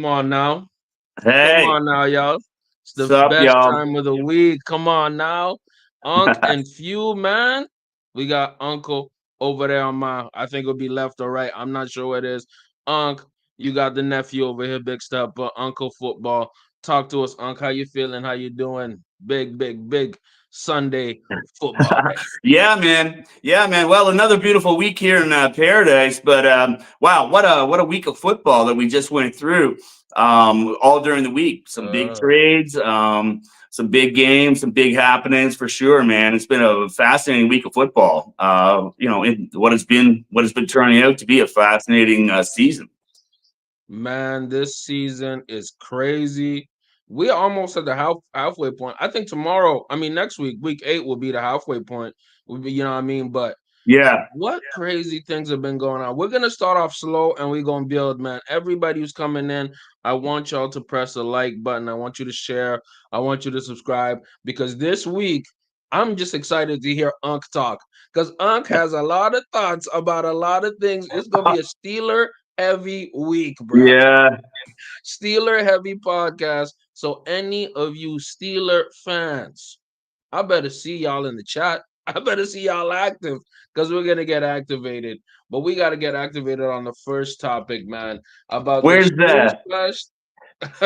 on now. Come Hey, on now, y'all. It's the what's up, best y'all? time of the week. Come on now. Unc and Phew, man. We got Uncle over there on my, I think it'll be left or right. I'm not sure what it is. Unc, you got the nephew over here, big stuff, but Uncle Football. Talk to us, Unc. How you feeling? How you doing? Big Sunday football day. Yeah, man. Yeah, man. Well, another beautiful week here in paradise. But wow, what a week of football that we just went through. All during the week, some big Uh, trades, some big games, some big happenings for sure, man. It's been a fascinating week of football. In what has been turning out to be a fascinating season. Man, this season is crazy. We're almost at the halfway point. I think tomorrow, I mean next week, week 8 will be the halfway point. Will be, you know what I mean? But Yeah. what crazy things have been going on? We're gonna start off slow and we're gonna build, man. Everybody who's coming in, I want y'all to press the like button. I want you to share. I want you to subscribe because this week I'm just excited to hear Unc talk because Unc has a lot of thoughts about a lot of things. It's gonna be a Steeler heavy week, bruh. Yeah. Steeler heavy podcast. So any of you Steeler fans, I better see y'all in the chat. I better see y'all active because we're gonna get activated. But we gotta get activated on the first topic, man, about the Where's snooze that? fest.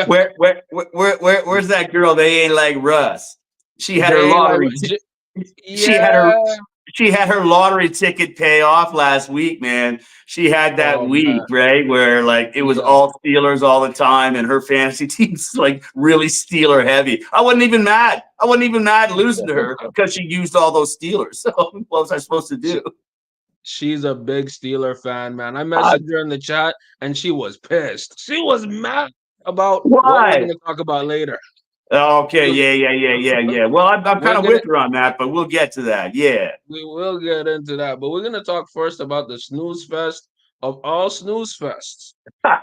Where's that girl? They ain't like Russ. She had her They ain't like lottery. She had yeah. her she had her lottery ticket pay off last week, man. She had that Oh week, man, right, where like it was yeah. all Steelers all the time, and her fantasy team's like really Steeler heavy. I wasn't even mad. I wasn't even mad losing to her because she used all those Steelers. So what was I supposed to do? She, she's a big Steeler fan, man. I Uh, messaged her in the chat and she was pissed. She was mad about what we're why? gonna talk about later. Okay, yeah. Well, I'm We're kind of gonna with her on that, but we'll get to that. Yeah. we will get into that, but we're gonna talk first about the snooze fest of all snooze fests.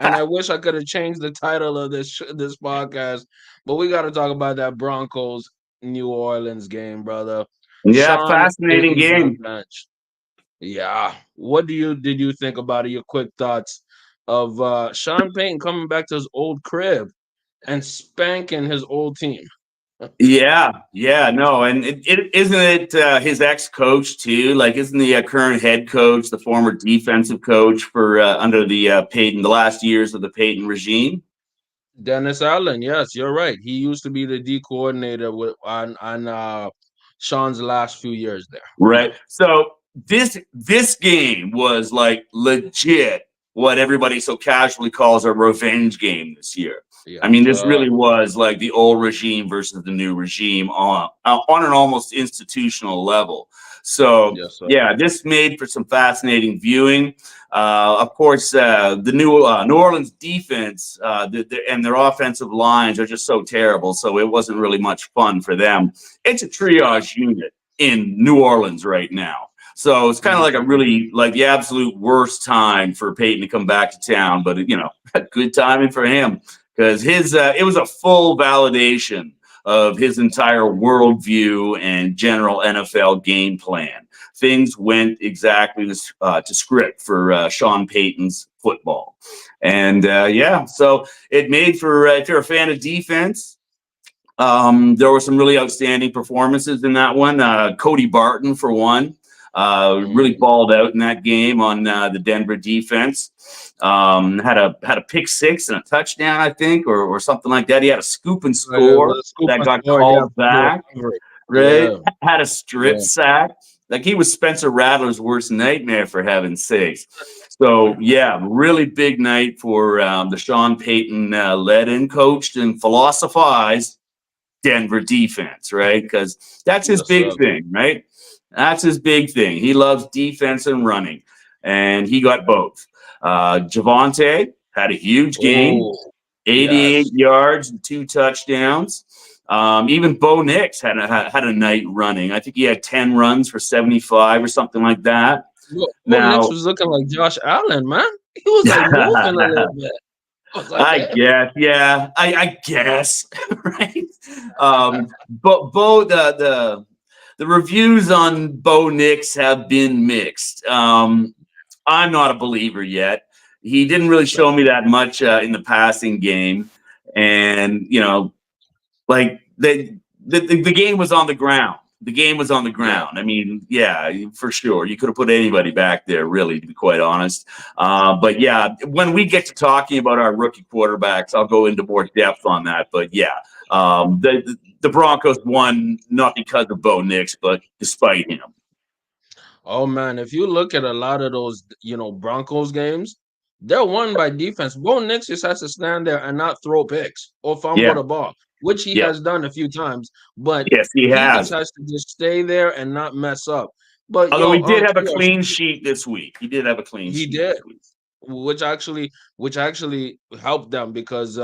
And I wish I could have changed the title of this podcast, but we got to talk about that Broncos New Orleans game, brother. Yeah, Sean fascinating Payton's on the game. bench. Yeah, what did you think about it? Your quick thoughts of Sean Payton coming back to his old crib and spanking his old team. Yeah, no, and it isn't it his ex-coach too? Like, isn't the current head coach the former defensive coach for under the Payton, the last years of the Payton regime? Dennis Allen, yes, you're right. He used to be the D coordinator with on Sean's last few years there. Yeah, Right. So this game was like legit what everybody so casually calls a revenge game this year. I yes, mean, this really was like the old regime versus the new regime on an almost institutional level. So yes, sir. yeah, this made for some fascinating viewing. Of course, the New Orleans defense and their offensive lines are just so terrible. So it wasn't really much fun for them. It's a triage unit in New Orleans right now. So it's kind of like a Mhm. really like the absolute worst time for Peyton to come back to town, but good timing for him because his it was a full validation of his entire worldview and general NFL game plan. Things went exactly to script for Sean Payton's football, and yeah, so it made for if you're a fan of defense, there were some really outstanding performances in that one. Cody Barton, for one, really Mm. balled out in that game on the Denver defense. Had a pick six and a touchdown, I think, or something like that. He had a scoop and Oh, yeah, score with a scoop that and got score, yeah, called from the back. recovery. Right? Yeah, Had a strip yeah. sack. Like he was Spencer Rattler's worst nightmare, for heaven's sakes. So yeah, really big night for the Sean Payton led and coached and philosophized Denver defense, right? Because that's his Yes, sir. big thing, right? That's his big thing. He loves defense and running, and he got both. Javante had a huge game, Oh, 88 yes. yards and 2 touchdowns. Even Bo Nix had a night running. I think he had 10 runs for 75 or something like that. Bo Nix Now, was looking like Josh Allen, man. He was like moving a little bit. I was like, I damn. guess, yeah, I guess, right? But the reviews on Bo Nix have been mixed. I'm not a believer yet. He didn't really show me that much in the passing game, and like the game was on the ground. The game was on the Yeah. ground. I mean, yeah, for sure. You could have put anybody back there, really, to be quite honest. But yeah, when we get to talking about our rookie quarterbacks, I'll go into more depth on that. But yeah, the Broncos won not because of Bo Nix, but despite him. Oh man, if you look at a lot of those, Broncos games, they're won by defense. Bo Nix just has to stand there and not throw picks or fumble Yeah, the ball, which he yeah, has done a few times. But yes, he he just has. has to just stay there and not mess up. But Although he did have a you are clean sheet this week. He did have a clean he sheet did, this week. which actually helped them because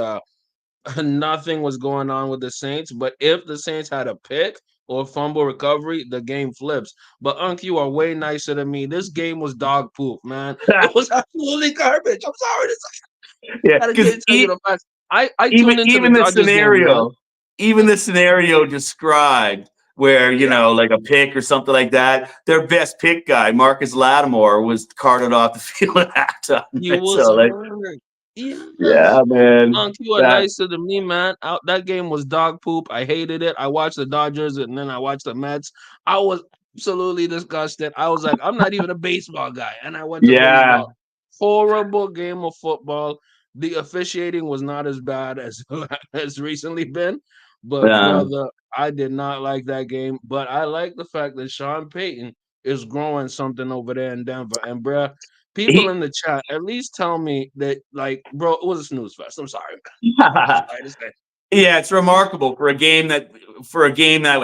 nothing was going on with the Saints. But if the Saints had a pick or fumble recovery, the game flips. But Unc, you are way nicer than me. This game was dog poop, man. It was absolutely garbage. I'm sorry to say. Yeah, I because can't tell you the facts. I even tuned into the even the Dodgers game, man. scenario, even the scenario described where Yeah, like a pick or something like that, their best pick guy, Marcus Lattimore, was carted off the field at halftime. he Right? was So like, hurt. Yeah. yeah, man, Unc, you are that nicer than me, man. That game was dog poop. I hated it. I watched the Dodgers and then I watched the Mets. I was absolutely disgusted. I was like, I'm not even a baseball guy. And I went to yeah, baseball. Horrible game of football. The officiating was not as bad as has recently been. But uh, brother, I did not like that game. But I like the fact that Sean Payton is growing something over there in Denver. And bruh, people he. in the chat, at least tell me that, like, bro, it was a snooze fest. I'm sorry, man. I'm sorry to say. Yeah, it's remarkable for a game that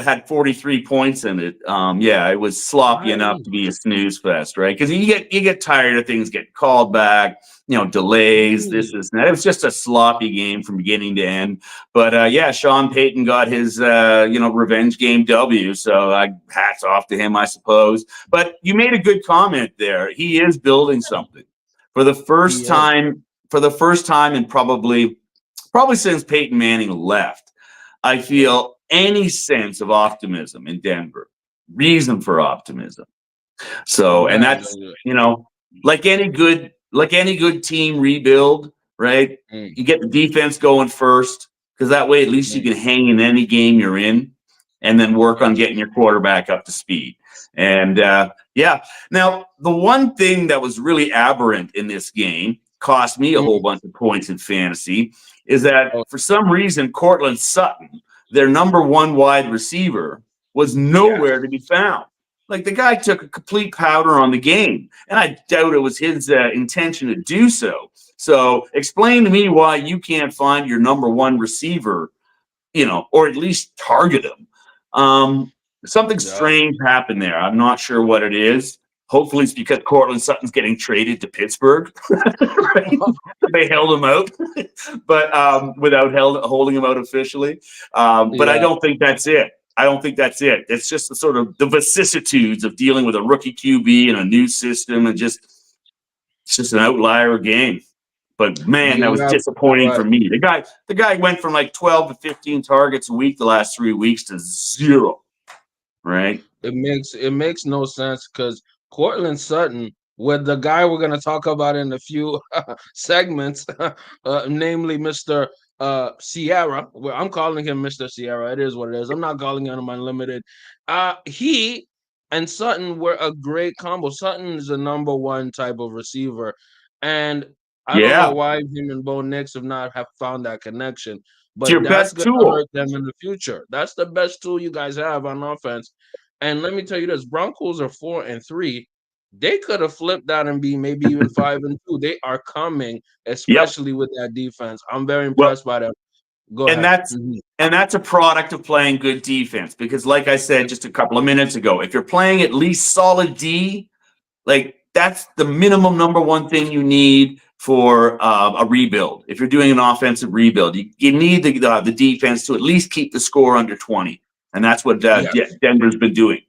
had 43 points in it. Yeah, it was sloppy enough Right. to be a snooze fest, right? Because you get tired of things getting called back, delays, this, Right. this, and that. It was just a sloppy game from beginning to end. But yeah, Sean Payton got his revenge game W. So hats off to him, I suppose. But you made a good comment there. He is building something for the He first is. time. For the first time in probably since Peyton Manning left, I feel any sense of optimism in Denver, reason for optimism. I'm So, and glad. that's, like any good team rebuild, right? Mm, You get the defense going first, because that way at least you mm, can hang in any game you're in and then work on yes. getting your quarterback up to speed. And yeah, now the one thing that was really aberrant in this game, cost me a whole Mm, bunch of points in fantasy, is that oh, for some reason Cortland Sutton, their number one wide receiver, was yeah. nowhere to be found. Like the guy took a complete powder on the game, and I doubt it was his intention to do so. So explain to me why you can't find your number one receiver, or at least target him. Something Yeah. strange happened there. I'm not sure what it is. Hopefully, it's because Cortland Sutton's getting traded to Pittsburgh. Right? They held him out, but without holding him out officially. But I Yeah. don't think that's it. I don't think that's it. It's just the vicissitudes of dealing with a rookie QB and a new system, and it's just an outlier game. But man, that was You have disappointing for right. me. The guy went from like 12 to 15 targets a week the last 3 weeks to zero. Right? It makes no sense because Cortland Sutton, with the guy we're gonna talk about in a few segments, namely Mr. Sierra. Well, I'm calling him Mr. Sierra. It is what it is. I'm not calling him unlimited. He and Sutton were a great combo. Sutton is a number one type of receiver, and I don't know Yeah. why him and Bo Nix have found that connection. It's But your that's best gonna tool. hurt them in the future. That's the best tool you guys have on offense. And let me tell you this: Broncos are 4-3. They could have flipped that and be maybe even 5-2. They are coming, Yep. especially with that defense. I'm very Well, impressed by them. Go and ahead. that's and that's a product of playing good defense. Because, like I said just a couple of minutes ago, if you're playing at least solid D, like that's the minimum number one thing you need for a rebuild. If you're doing an offensive rebuild, you need the defense to at least keep the score under 20, and that's what Yes. Denver's been doing.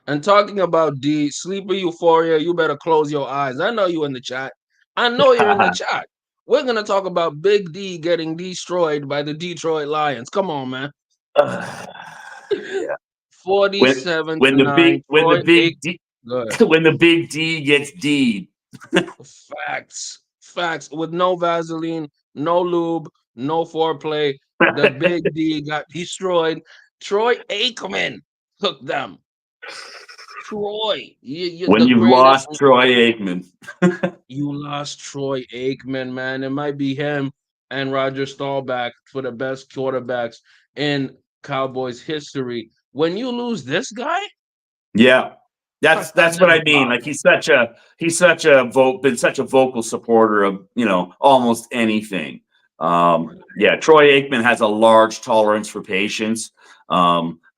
And talking about D, sleeper euphoria, you better close your eyes. I know you in the chat. I know you're in the chat. We're gonna talk about Big D getting destroyed by the Detroit Lions. Come on, man. Yeah. When 47 when to the 9. big when the Troy big Aikman. D Good. when the big D gets D. Facts. With no Vaseline, no lube, no foreplay. The big D got destroyed. Troy Aikman took them. Troy, you When the you've greatest. lost Troy Aikman. You lost Troy Aikman, man. It might be him and Roger Staubach for the best quarterbacks in Cowboys history. When you lose this guy, Yeah. that That's what never I mean. Like bothered. he's such a been such a vocal supporter of, almost anything. Yeah, Troy Aikman has a large tolerance for patience.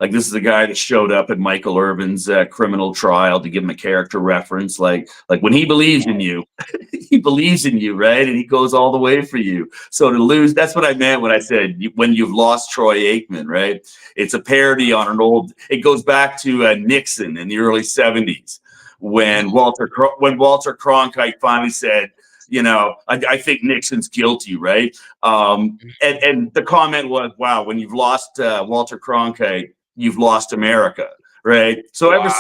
Like this is a guy that showed up at Michael Irvin's criminal trial to give him a character reference. Like when he believes in you, he believes in you, right? And he goes all the way for you. So to lose, that's what I meant when I said when you've lost Troy Aikman, right? It's a parody on an old. It goes back to Nixon in the early '70s when Walter Cronkite finally said, I think Nixon's guilty, right? And the comment was, "Wow, when you've lost Walter Cronkite, you've lost America." Right. So Wow. ever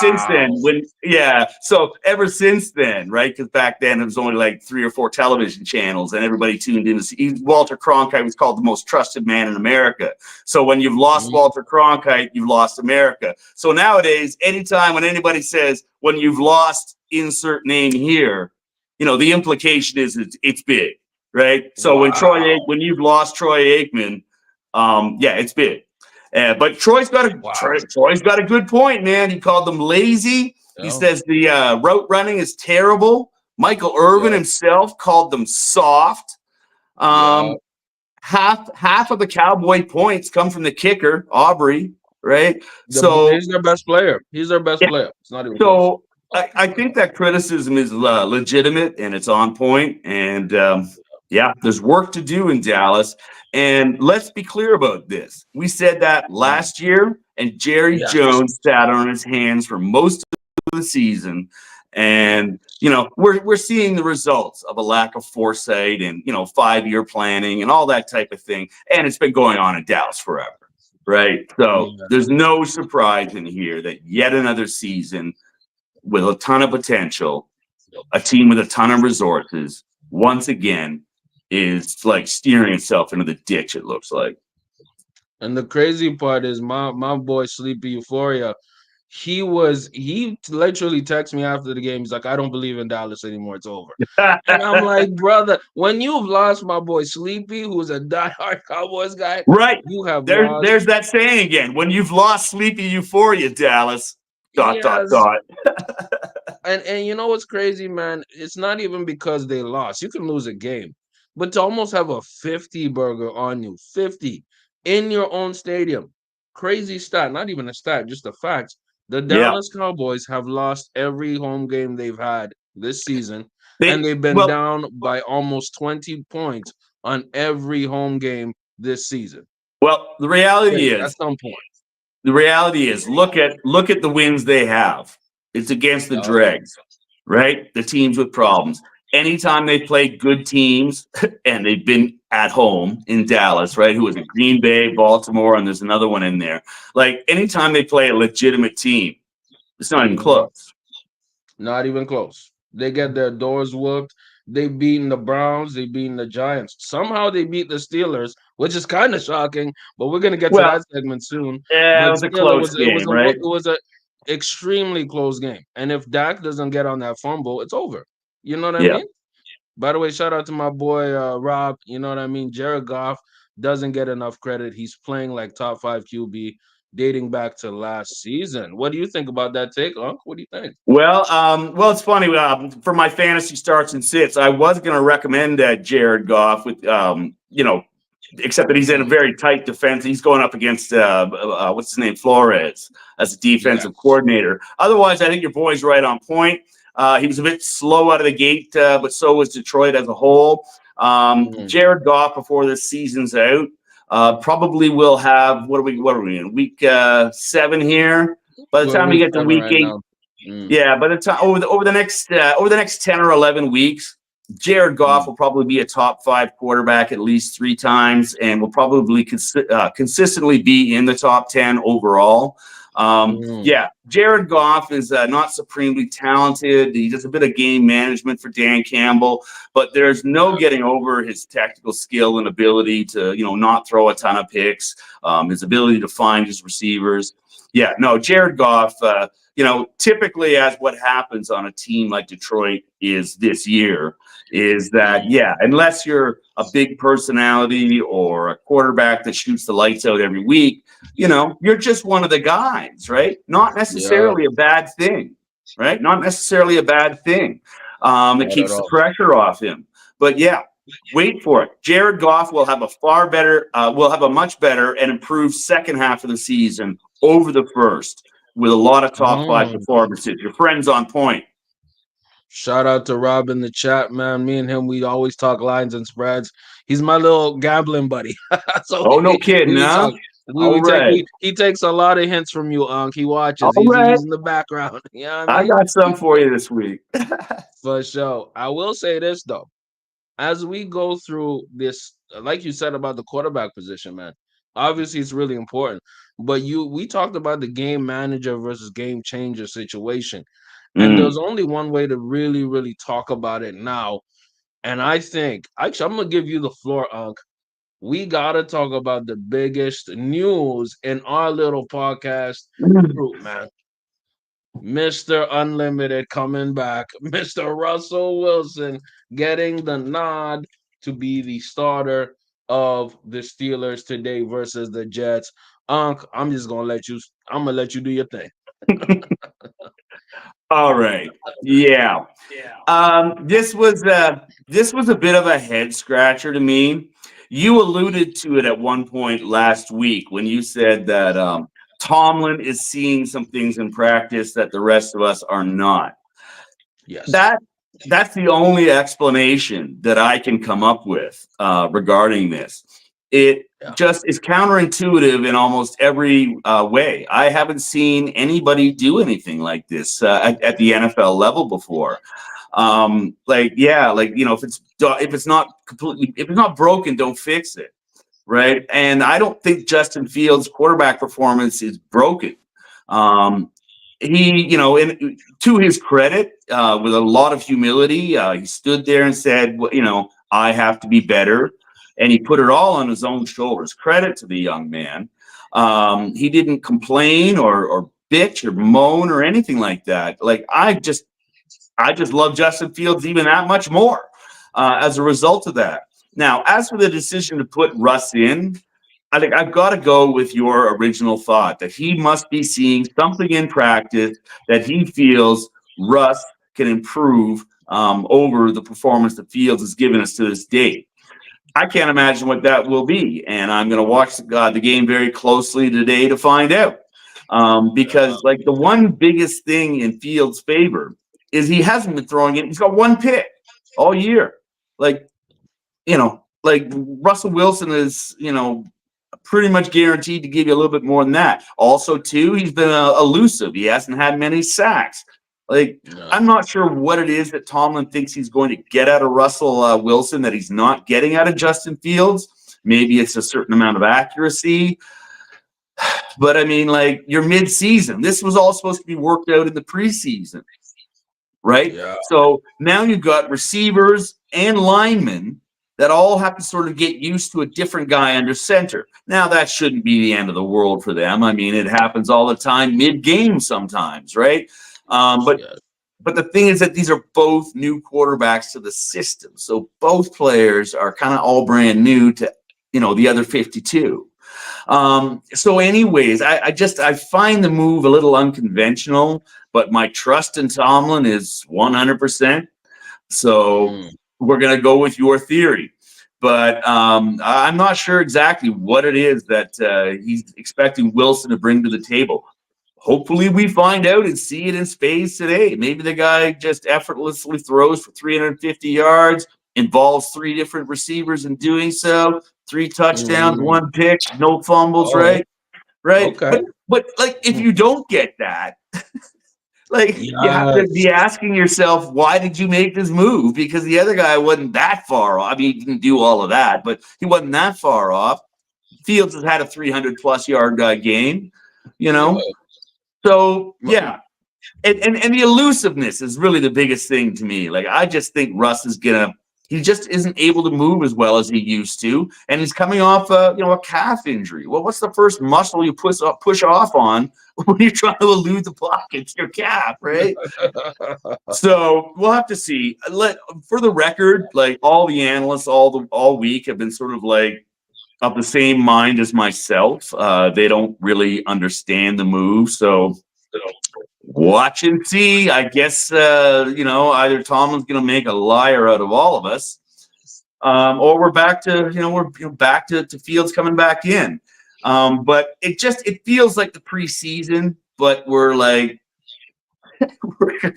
since then, right? Because back then it was only like 3 or 4 television channels and everybody tuned in to see. Walter Cronkite was called the most trusted man in America. So when you've lost Mhm. Walter Cronkite, you've lost America. So nowadays, anytime when anybody says, when you've lost insert name here, the implication is it's big, right? So Wow. when you've lost Troy Aikman, yeah, it's big. But Wow. Troy's got a good point, man. He called them lazy. He Yeah. says the route running is terrible. Michael Irvin Yeah. himself called them soft. Yeah. Um, half of the Cowboy points come from the kicker, Aubrey, right? So He's their best player. He's their best player. It's not even close. so I think that criticism is legitimate and it's on point. And yeah, there's work to do in Dallas. And let's be clear about this. We said that Mm. last year, and Jerry Yes. Jones sat on his hands for most of the season. And we're seeing the results of a lack of foresight and 5-year planning and all that type of thing. And it's been going on in Dallas forever. Right. So Yeah. there's no surprise in here that yet another season with a ton of potential, a team with a ton of resources, once again, is like steering itself into the ditch, it looks like. And the crazy part is my boy Sleepy Euphoria. He literally texted me after the game. He's like, I don't believe in Dallas anymore. It's over. And I'm like, brother, when you've lost my boy Sleepy, who's a diehard Cowboys guy, Right. you have lost. There's that saying again. When you've lost sleepy euphoria, Dallas, dot, dot, Yes. dot. And you know what's crazy, man? It's not even because they lost. You can lose a game, but to almost have a 50 burger on you, 50 in your own stadium. Crazy stat, not even a stat, just a fact. The Yeah. Dallas Cowboys have lost every home game they've had this season, and They they've been well, down by almost 20 points on every home game this season. well, the reality Crazy. At is some point. The reality is, look at the wins they have. It's against the Yup. dregs, right? The teams with problems. Anytime they played good teams, and they've been at home in Dallas, right? Who was it? Green Bay, Baltimore, and there's another one in there. Like anytime they play a legitimate team, it's not even Mhm. close. Not even close. They get their doors whooped. They beaten the Browns. They beaten the Giants. Somehow they beat the Steelers, which is kind of shocking. But we're gonna get to Well, that segment soon. yeah, it But was a still, close game, right? it was a extremely close game. And if Dak doesn't get on that fumble, it's over. You know what I Yeah. mean? By the way, shout out to my boy Rob. You know what I mean? Jared Goff doesn't get enough credit. He's playing like top 5 QB dating back to last season. What do you think about that take, Unc? What do you think? It's funny. For my fantasy starts and sits, I was going to recommend Jared Goff with, except that he's in a Mm, very tight defense. He's going up against what's his name, Flores, as a defensive yes. coordinator. Otherwise, I think your boy's right on point. He was a bit slow out of the gate, but so was Detroit as a whole. Mhm. Jared Goff, before this season's out, probably will have what are we in week 7 here. By the We're time we week get to 7 week right 8, now. Mm, yeah, by the time over the next 10 or 11 weeks, Jared Goff mm, will probably be a top 5 quarterback at least 3 times, and will probably consistently be in the top 10 overall. Mm, Yeah, Jared Goff is not supremely talented. He does a bit of game management for Dan Campbell, but there's no yeah. getting over his technical skill and ability to, not throw a ton of picks, his ability to find his receivers. Yeah, no, Jared Goff, typically as what happens on a team like Detroit is this year is that, Mm, yeah, unless you're a big personality or a quarterback that shoots the lights out every week, you're just one of the guys, right? Not yeah. necessarily a bad thing, right? Not necessarily a bad thing. It Not at keeps the all. pressure off him. But yeah, wait for it. Jared Goff will have a much better and improved second half of the season over the first with a lot of top five Mm. performances. Your friend's on point. Shout out to Rob in the chat, man. Me and him, we always talk lines and spreads. He's my little gambling buddy. So Oh, no we kidding, be huh? talk. All right. He takes a lot of hints from you, Unc. He watches. All right. He's in the background. You know what I I mean? got some for you this week. For sure. I will say this though. As we go through this, like you said about the quarterback position, man, obviously it's really important. But we talked about the game manager versus game changer situation. And Mm. there's only one way to really, really talk about it now. And I think, actually, I'm going to give you the floor, Unc. We got to talk about the biggest news in our little podcast group, man. Mr. Unlimited coming back. Mr. Russell Wilson getting the nod to be the starter of the Steelers today versus the Jets. Unc, I'm gonna let you do your thing. All right. Yeah. This was a bit of a head scratcher to me. You alluded to it at one point last week when you said that Tomlin is seeing some things in practice that the rest of us are not. Yes. That that's the only explanation that I can come up with regarding this. It Yeah. just is counterintuitive in almost every way. I haven't seen anybody do anything like this at the NFL level before. If it's not broken, don't fix it, right? And I don't think Justin Fields' quarterback performance is broken. Um, to his credit, with a lot of humility, he stood there and said, I have to be better. And he put it all on his own shoulders. Credit to the young man. He didn't complain or bitch or moan or anything like that. Like, I just love Justin Fields even that much more as a result of that. Now, as for the decision to put Russ in, I think I've got to go with your original thought that he must be seeing something in practice that he feels Russ can improve over the performance that Fields has given us to this date. I can't imagine what that will be, and I'm going to watch the game very closely today to find out. Because like the one biggest thing in Fields' favor is he hasn't been throwing it. He's got one pick all year. Like like Russell Wilson is pretty much guaranteed to give you a little bit more than that. Also, too, he's been elusive. He hasn't had many sacks. Like, Yeah. I'm not sure what it is that Tomlin thinks he's going to get out of Russell Wilson that he's not getting out of Justin Fields. Maybe it's a certain amount of accuracy. But I mean, like, you're mid-season. This was all supposed to be worked out in the preseason, right? Yeah. So now you've got receivers and linemen that all have to sort of get used to a different guy under center. Now, that shouldn't be the end of the world for them. I mean, it happens all the time mid-game sometimes, right? But Yeah. but the thing is that these are both new quarterbacks to the system. So both players are kind of all brand new to, the other 52. So anyways, I find the move a little unconventional, but my trust in Tomlin is 100%. So Mm. we're going to go with your theory. But I'm not sure exactly what it is that he's expecting Wilson to bring to the table. Hopefully we find out and see it in spades today. Maybe the guy just effortlessly throws for 350 yards, involves three different receivers in doing so, three touchdowns, Mm. one pick, no fumbles, Oh, right? Right. okay. But like if you don't get that, like you have to Yes. be asking yourself, why did you make this move? Because the other guy wasn't that far off. I mean, he didn't do all of that, but he wasn't that far off. Fields has had a 300 plus yard game, you Yeah. know. So yeah, and the elusiveness is really the biggest thing to me. Like I just think Russ is gonna. He just isn't able to move as well as he used to, and he's coming off a calf injury. Well, what's the first muscle you push off on when you're trying to elude the block? It's your calf, right? So we'll have to see. For the record, like all the analysts all week have been sort of like of the same mind as myself. They don't really understand the move, so watch and see. I guess either Tomlin's going to make a liar out of all of us, or we're back to back to Fields coming back in. But it feels like the preseason, but we're like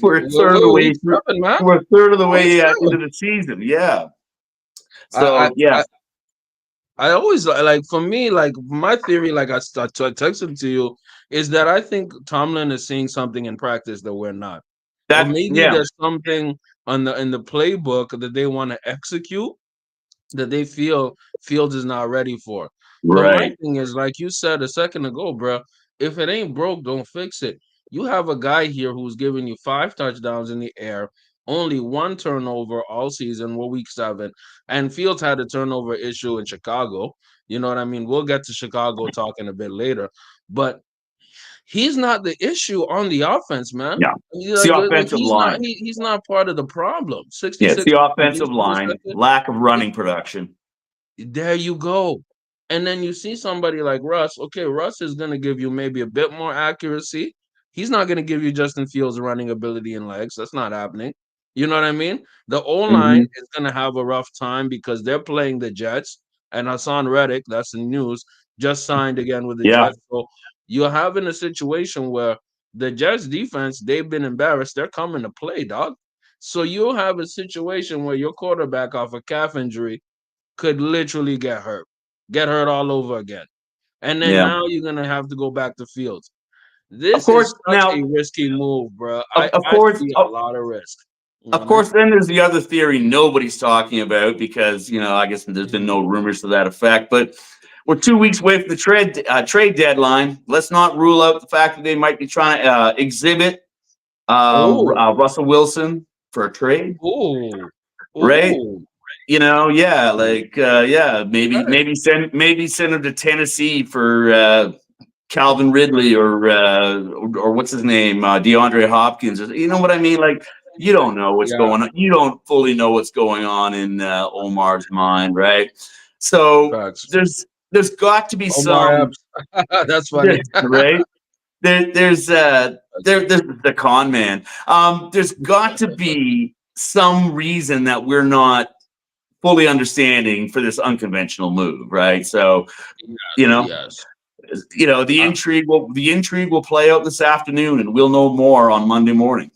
we're a third of the Who way you through. tripping, man? We're a third of the Who you way into tripping? the season. Yeah. I, So yeah, I, I always like for me, like my theory, like I texted to you, is that I think Tomlin is seeing something in practice that we're not, or maybe yeah, there's something on the in the playbook that they want to execute that they feel Fields is not ready for. But my right. thing is, like you said a second ago, bro, if it ain't broke, don't fix it. You have a guy here who's giving you 5 touchdowns in the air, only 1 turnover all season. We're week 7, and Fields had a turnover issue in Chicago. You know what I mean? We'll get to Chicago talking a bit later, but he's not the issue on the offense, man. Yeah, it's the Like offensive line. he's not part of the problem. Yeah, it's 66 the completion offensive line. percentage. Lack of running production. There you go. And then you see somebody like Russ. Okay, Russ is going to give you maybe a bit more accuracy. He's not going to give you Justin Fields' running ability and legs. That's not happening. You know what I mean? The O line Hmm. is going to have a rough time because they're playing the Jets. And Hassan Reddick, that's the news, just signed again with the Yeah, Jets. So you're having a situation where the Jets defense, they've been embarrassed. They're coming to play, dog. So you'll have a situation where your quarterback off a calf injury could literally get hurt all over again. And then yeah. now you're gonna have to go back to Fields. Of This course, is such a now, risky move, bro. of, of I course, see a of, lot of risk. of Mm-hmm. course. Then there's the other theory nobody's talking about because I guess there's been no rumors to that effect. But we're 2 weeks away from the trade deadline. Let's not rule out the fact that they might be trying to exhibit Oh, Russell Wilson for a trade, oh, right? oh. Yeah, like Right. maybe send him to Tennessee for Calvin Ridley or what's his name, DeAndre Hopkins. You know what I mean? Like you don't know what's Yeah. going on. You don't fully know what's going on in Omar's mind, right? So Facts. there's got to be Omar some Epps. That's funny. right. There's the con man. There's got to be some reason that we're not fully understanding for this unconventional move, right? So you know, Yes. the intrigue will play out this afternoon, and we'll know more on Monday morning.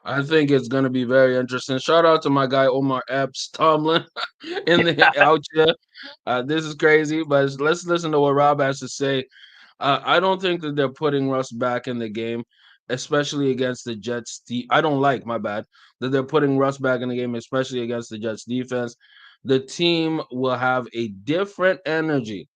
I think it's gonna be very interesting. Shout out to my guy Omar Epps Tomlin in the out here. This is crazy, but let's listen to what Rob has to say. I don't think that they're putting Russ back in the game, especially against the Jets. I don't like, my bad, that they're putting Russ back in the game, especially against the Jets defense. The team will have a different energy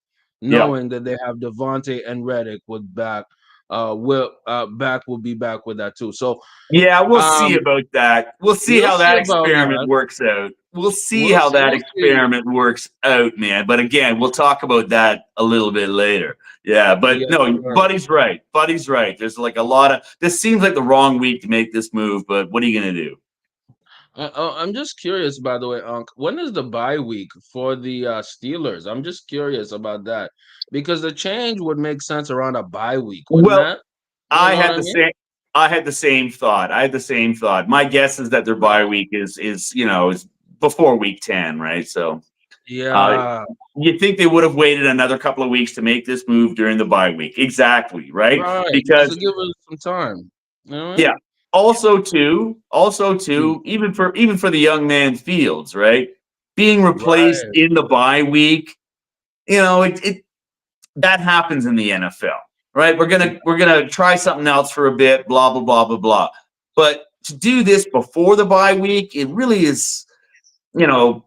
Yeah. knowing that they have Devontae and Reddick with back. Will be back with that too. So Yeah, we'll see um, about that. We'll see we'll how see that about experiment that. works out. We'll see how that We'll see. experiment works out, man. But again, we'll talk about that a little bit later. Yeah, but Yes, no, sir. Buddy's right. Buddy's right. There's like a lot of this seems like the wrong week to make this move, but what are you gonna do? I'm just curious, by the way, Unc. When is the bye week for the Steelers? I'm just curious about that because the change would make sense around a bye week, wouldn't Well, that? You I know what had I the mean? same. I had the same thought. I had the same thought. My guess is that their bye week is before week 10, right? So uh, Yeah, you think they would have waited another couple of weeks to make this move during the bye week? Exactly, right? right. Just to Because give us some time. You know what I yeah. mean? Also too, even for the young man Fields, right? Being replaced Right. in the bye week, it that happens in the NFL, right? We're gonna try something else for a bit, blah blah blah blah blah. But to do this before the bye week, it really is, you know,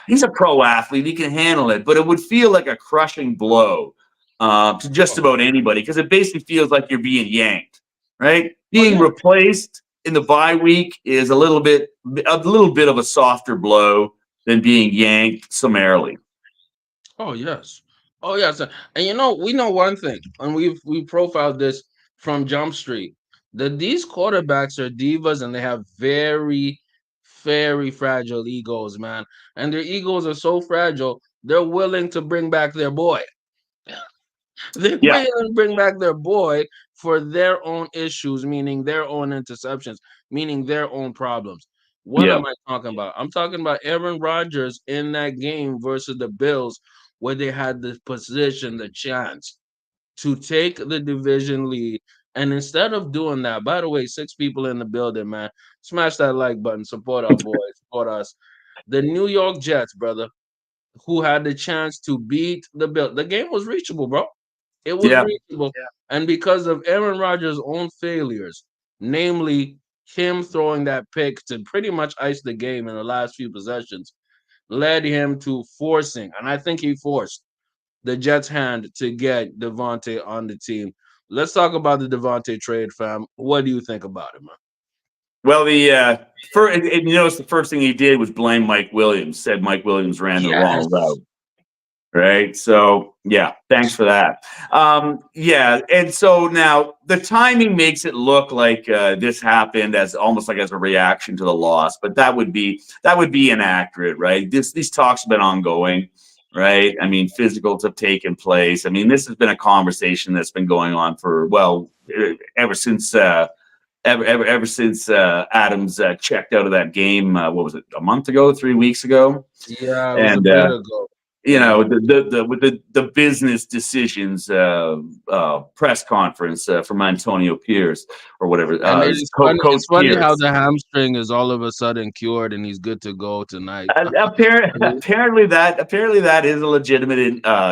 he's a pro athlete, he can handle it, but it would feel like a crushing blow to just about anybody because it basically feels like you're being yanked, right? Oh Being yeah. replaced in the bye week is a little bit of a softer blow than being yanked summarily. Oh yes. Oh yes. And we know one thing, and we profiled this from Jump Street, that these quarterbacks are divas and they have very, very fragile egos, man. And their egos are so fragile, they're willing to bring back their boy. They're Yeah, willing to bring back their boy for their own issues, meaning their own interceptions, meaning their own problems. What yeah, am I talking about? I'm talking about Aaron Rodgers in that game versus the Bills, where they had the position, the chance to take the division lead. And instead of doing that, by the way, 6 people in the building, man, smash that like button, support our boys, support us. The New York Jets, brother, who had the chance to beat the Bills. The game was reachable, bro. It was yeah. reachable. Yeah. And because of Aaron Rodgers' own failures, namely him throwing that pick to pretty much ice the game in the last few possessions, led him to forcing, and I think he forced the Jets' hand to get Devontae on the team. Let's talk about the Devontae trade, fam. What do you think about it, man? Well, the first, and you notice the first thing he did was blame Mike Williams. Said Mike Williams ran the wrong Yes. route. Right. So, yeah, thanks for that. Yeah. And so now the timing makes it look like this happened as almost like as a reaction to the loss, but that would be inaccurate. Right. These talks have been ongoing. Right. I mean, physicals have taken place. I mean, this has been a conversation that's been going on for, well, ever since. Ever since Adams checked out of that game, what was it, a month ago, 3 weeks ago, Yeah, it was a and bit ago. you Yeah. know the with the business decisions press conference from Antonio Pierce or whatever And it is funny. Coach It's funny how Pierce. the hamstring is all of a sudden cured and he's good to go tonight. Apparently that is a legitimate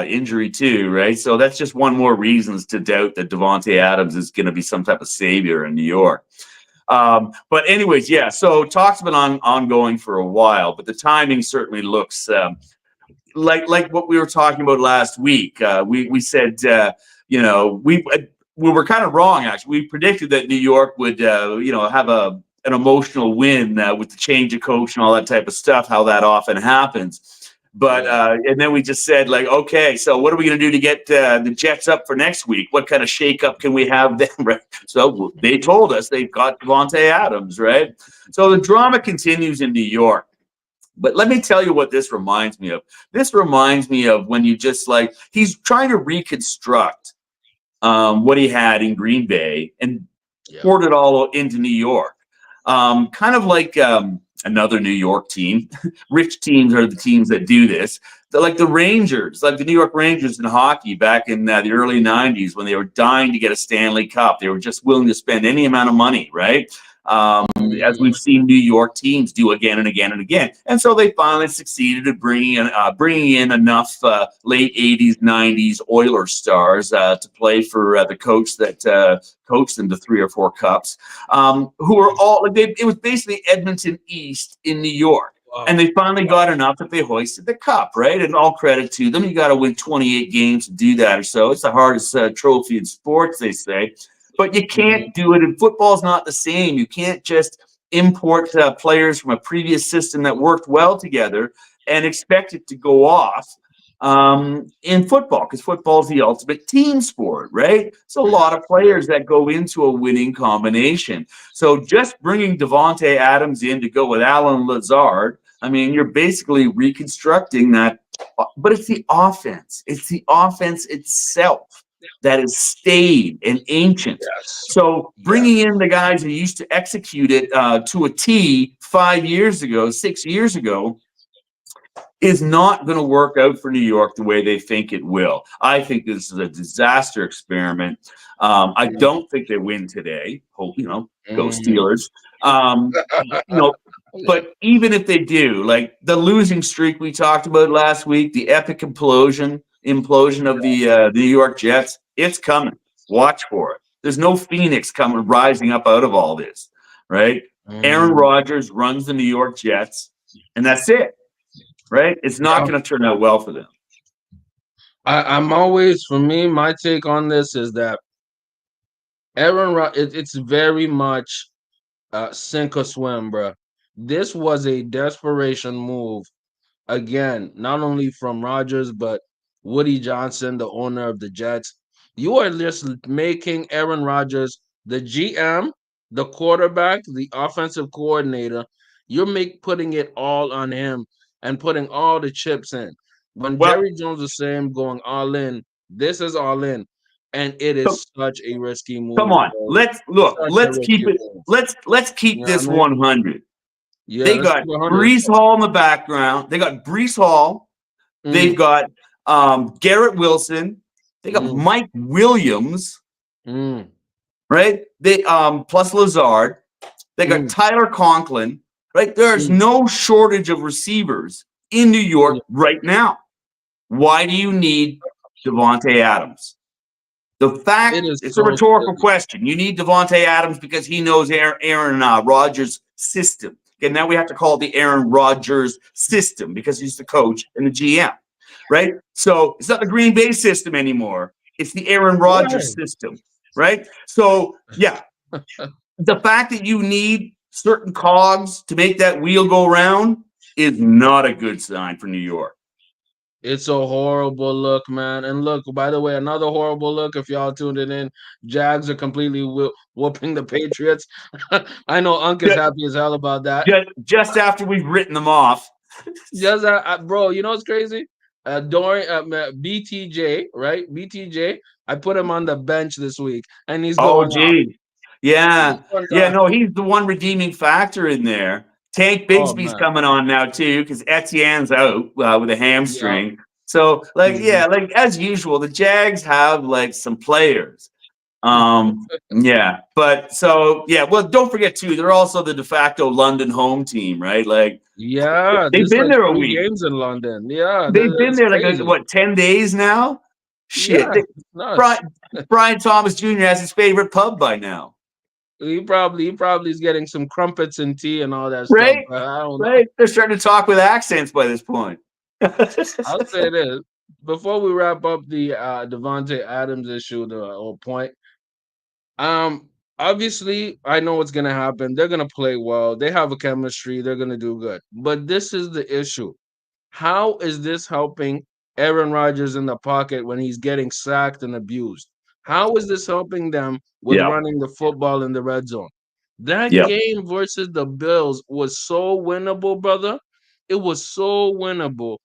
injury too, right? So that's just one more reasons to doubt that Devontae Adams is going to be some type of savior in New York. But anyways, yeah. So talks have been ongoing for a while, but the timing certainly looks like what we were talking about last week. We said we were kind of wrong actually. We predicted that New York would have an emotional win with the change of coach and all that type of stuff. How that often happens. But Yeah. and then we just said like, okay, so what are we going to do to get the Jets up for next week? What kind of shakeup can we have then? Right? So they told us they've got Devontae Adams, right? So the drama continues in New York. But let me tell you what this reminds me of. This reminds me of when you just like he's trying to reconstruct what he had in Green Bay and Yeah. poured it all into New York. Kind of like another New York team. Rich teams are the teams that do this. They're like the Rangers, like the New York Rangers in hockey back in the early 90s when they were dying to get a Stanley Cup. They were just willing to spend any amount of money, right? As Mm, we've seen New York teams do again and again and again. And so they finally succeeded at bringing in enough late 80s, 90s Oilers stars to play for the coach that coached them to 3 or 4 cups, who were all like it was basically Edmonton East in New York. And wow. they finally got enough that they hoisted the cup, right? And all credit to them. You got to win 28 games to do that or so. It's the hardest trophy in sports, they say. But you Mhm. can't do it. And football's not the same. You can't just import players from a previous system that worked well together and expect it to go off in football because football is the ultimate team sport, right? So a lot of Yeah. players that go into a winning combination. So just bringing Devontae Adams in to go with Alan Lazard, I mean, you're basically reconstructing that, but it's the offense. It's the offense itself that is staid and ancient. Yes. So Yes. bringing in the guys who used to execute it to a T 5 years ago, 6 years ago, is not going to work out for New York the way they think it will. I think this is a disaster experiment. I don't think they win today. Hope go Mhm. Steelers. Um, Yeah. but even if they do, like the losing streak we talked about last week, the epic implosion of the New York Jets, it's coming. Watch for it. There's no Phoenix coming rising up out of all this, right? Aaron Mhm. Rodgers runs the New York Jets, and that's it, right? It's not Yeah. going to turn out well for them. I'm always, for me, my take on this is that it's very much sink or swim, bro. This was a desperation move again, not only from Rodgers, but Woody Johnson, the owner of the Jets. You are just making Aaron Rodgers the GM, the quarterback, the offensive coordinator. You're putting it all on him and putting all the chips in. When Well, Jerry Jones was saying going all in, this is all in. And it so is such a risky come move, on. bro. Let's look. Such a Let's keep risky it. move. Let's keep You know what this I mean? 100. Yeah, They let's got keep 100. Brees Hall in the background. They got Brees Hall. They've Mm, got Garrett Wilson. They got mm, Mike Williams, mm, right? They plus Lazard. They got mm, Tyler Conklin, right? There's mm. no shortage of receivers in New York right now. Why do you need Devontae Adams? The It fact is it's a so rhetorical silly. question. You need Devontae Adams because he knows Aaron Rodgers' system. Okay, now we have to call it the Aaron Rodgers system because he's the coach and the GM, right? So it's not the Green Bay system anymore. It's the Aaron Rodgers Right. system, right? So yeah, the fact that you need certain cogs to make that wheel go round is not a good sign for New York. It's a horrible look, man. And look, by the way, another horrible look. If y'all tuned it in, Jags are completely whooping the Patriots. I know Unc is Just, happy as hell about that. just after we've written them off. Just, bro, you know what's crazy? During BTJ, right? BTJ, I put him on the bench this week, and he's Oh, going off. gee. Yeah. One Yeah. time. No, he's the one redeeming factor in there. Tank Oh Bigsby's man, coming on now, too, because Etienne's out with a yeah. hamstring. So, like, Mhm. yeah, like as usual, the Jags have like some players. Yeah. But so, yeah, well, don't forget, too, they're also the de facto London home team, right? Like, Yeah, they've this been like there a 3 week. games in London. Yeah, They've been that's there like, crazy. what, 10 days now? Shit. Yeah, nuts. Brian Thomas Jr. has his favorite pub by now. He probably is getting some crumpets and tea and all that stuff. Right? But I don't know. Right? They're starting to talk with accents by this point. I'll say this before we wrap up the Devontae Adams issue, the whole point. Um, obviously, I know what's gonna happen. They're gonna play well. They have a chemistry. They're gonna do good. But this is the issue. How is this helping Aaron Rodgers in the pocket when he's getting sacked and abused? How is this helping them with Yeah. running the football in the red zone? That Yeah. game versus the Bills was so winnable, brother. It was so winnable.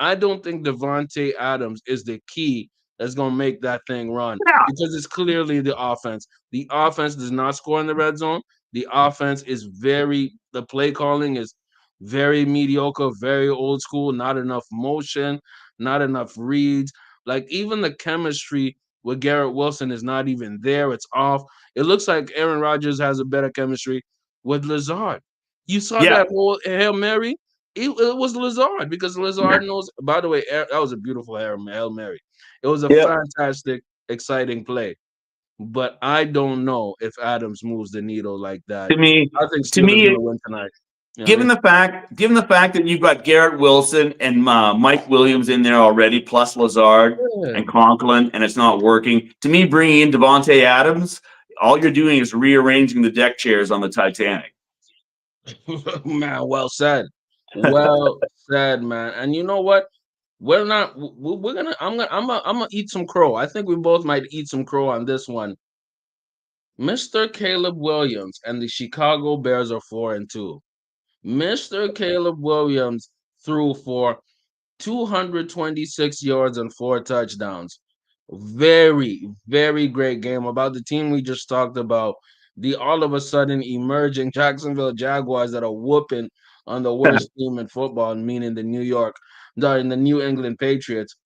I don't think Devontae Adams is the key that's going to make that thing run Yeah. because it's clearly the offense. The offense does not score in the red zone. The offense is the play calling is very mediocre, very old school, not enough motion, not enough reads. Like even the chemistry with Garrett Wilson is not even there. It's off. It looks like Aaron Rodgers has a better chemistry with Lazard. You saw Yeah. that whole Hail Mary? It was Lazard because Lazard knows. By the way, that was a beautiful Hail Mary. It was a Yep. fantastic, exciting play. But I don't know if Adams moves the needle like that. To me, I think to Steelers gonna me, win tonight. You know what I given mean? the fact that you've got Garrett Wilson and Mike Williams in there already, plus Lazard Yeah. and Conklin, and it's not working. To me, bringing in Devontae Adams, all you're doing is rearranging the deck chairs on the Titanic. Man, well said. Well said, man. And you know what? We're not. We're gonna. I'm gonna eat some crow. I think we both might eat some crow on this one. Mr. Caleb Williams and the Chicago Bears are 4-2. Mr. Caleb Williams threw for 226 yards and 4 touchdowns. Very, very great game about the team we just talked about. The all of a sudden emerging Jacksonville Jaguars that are whooping on the worst team in football, meaning the New England Patriots.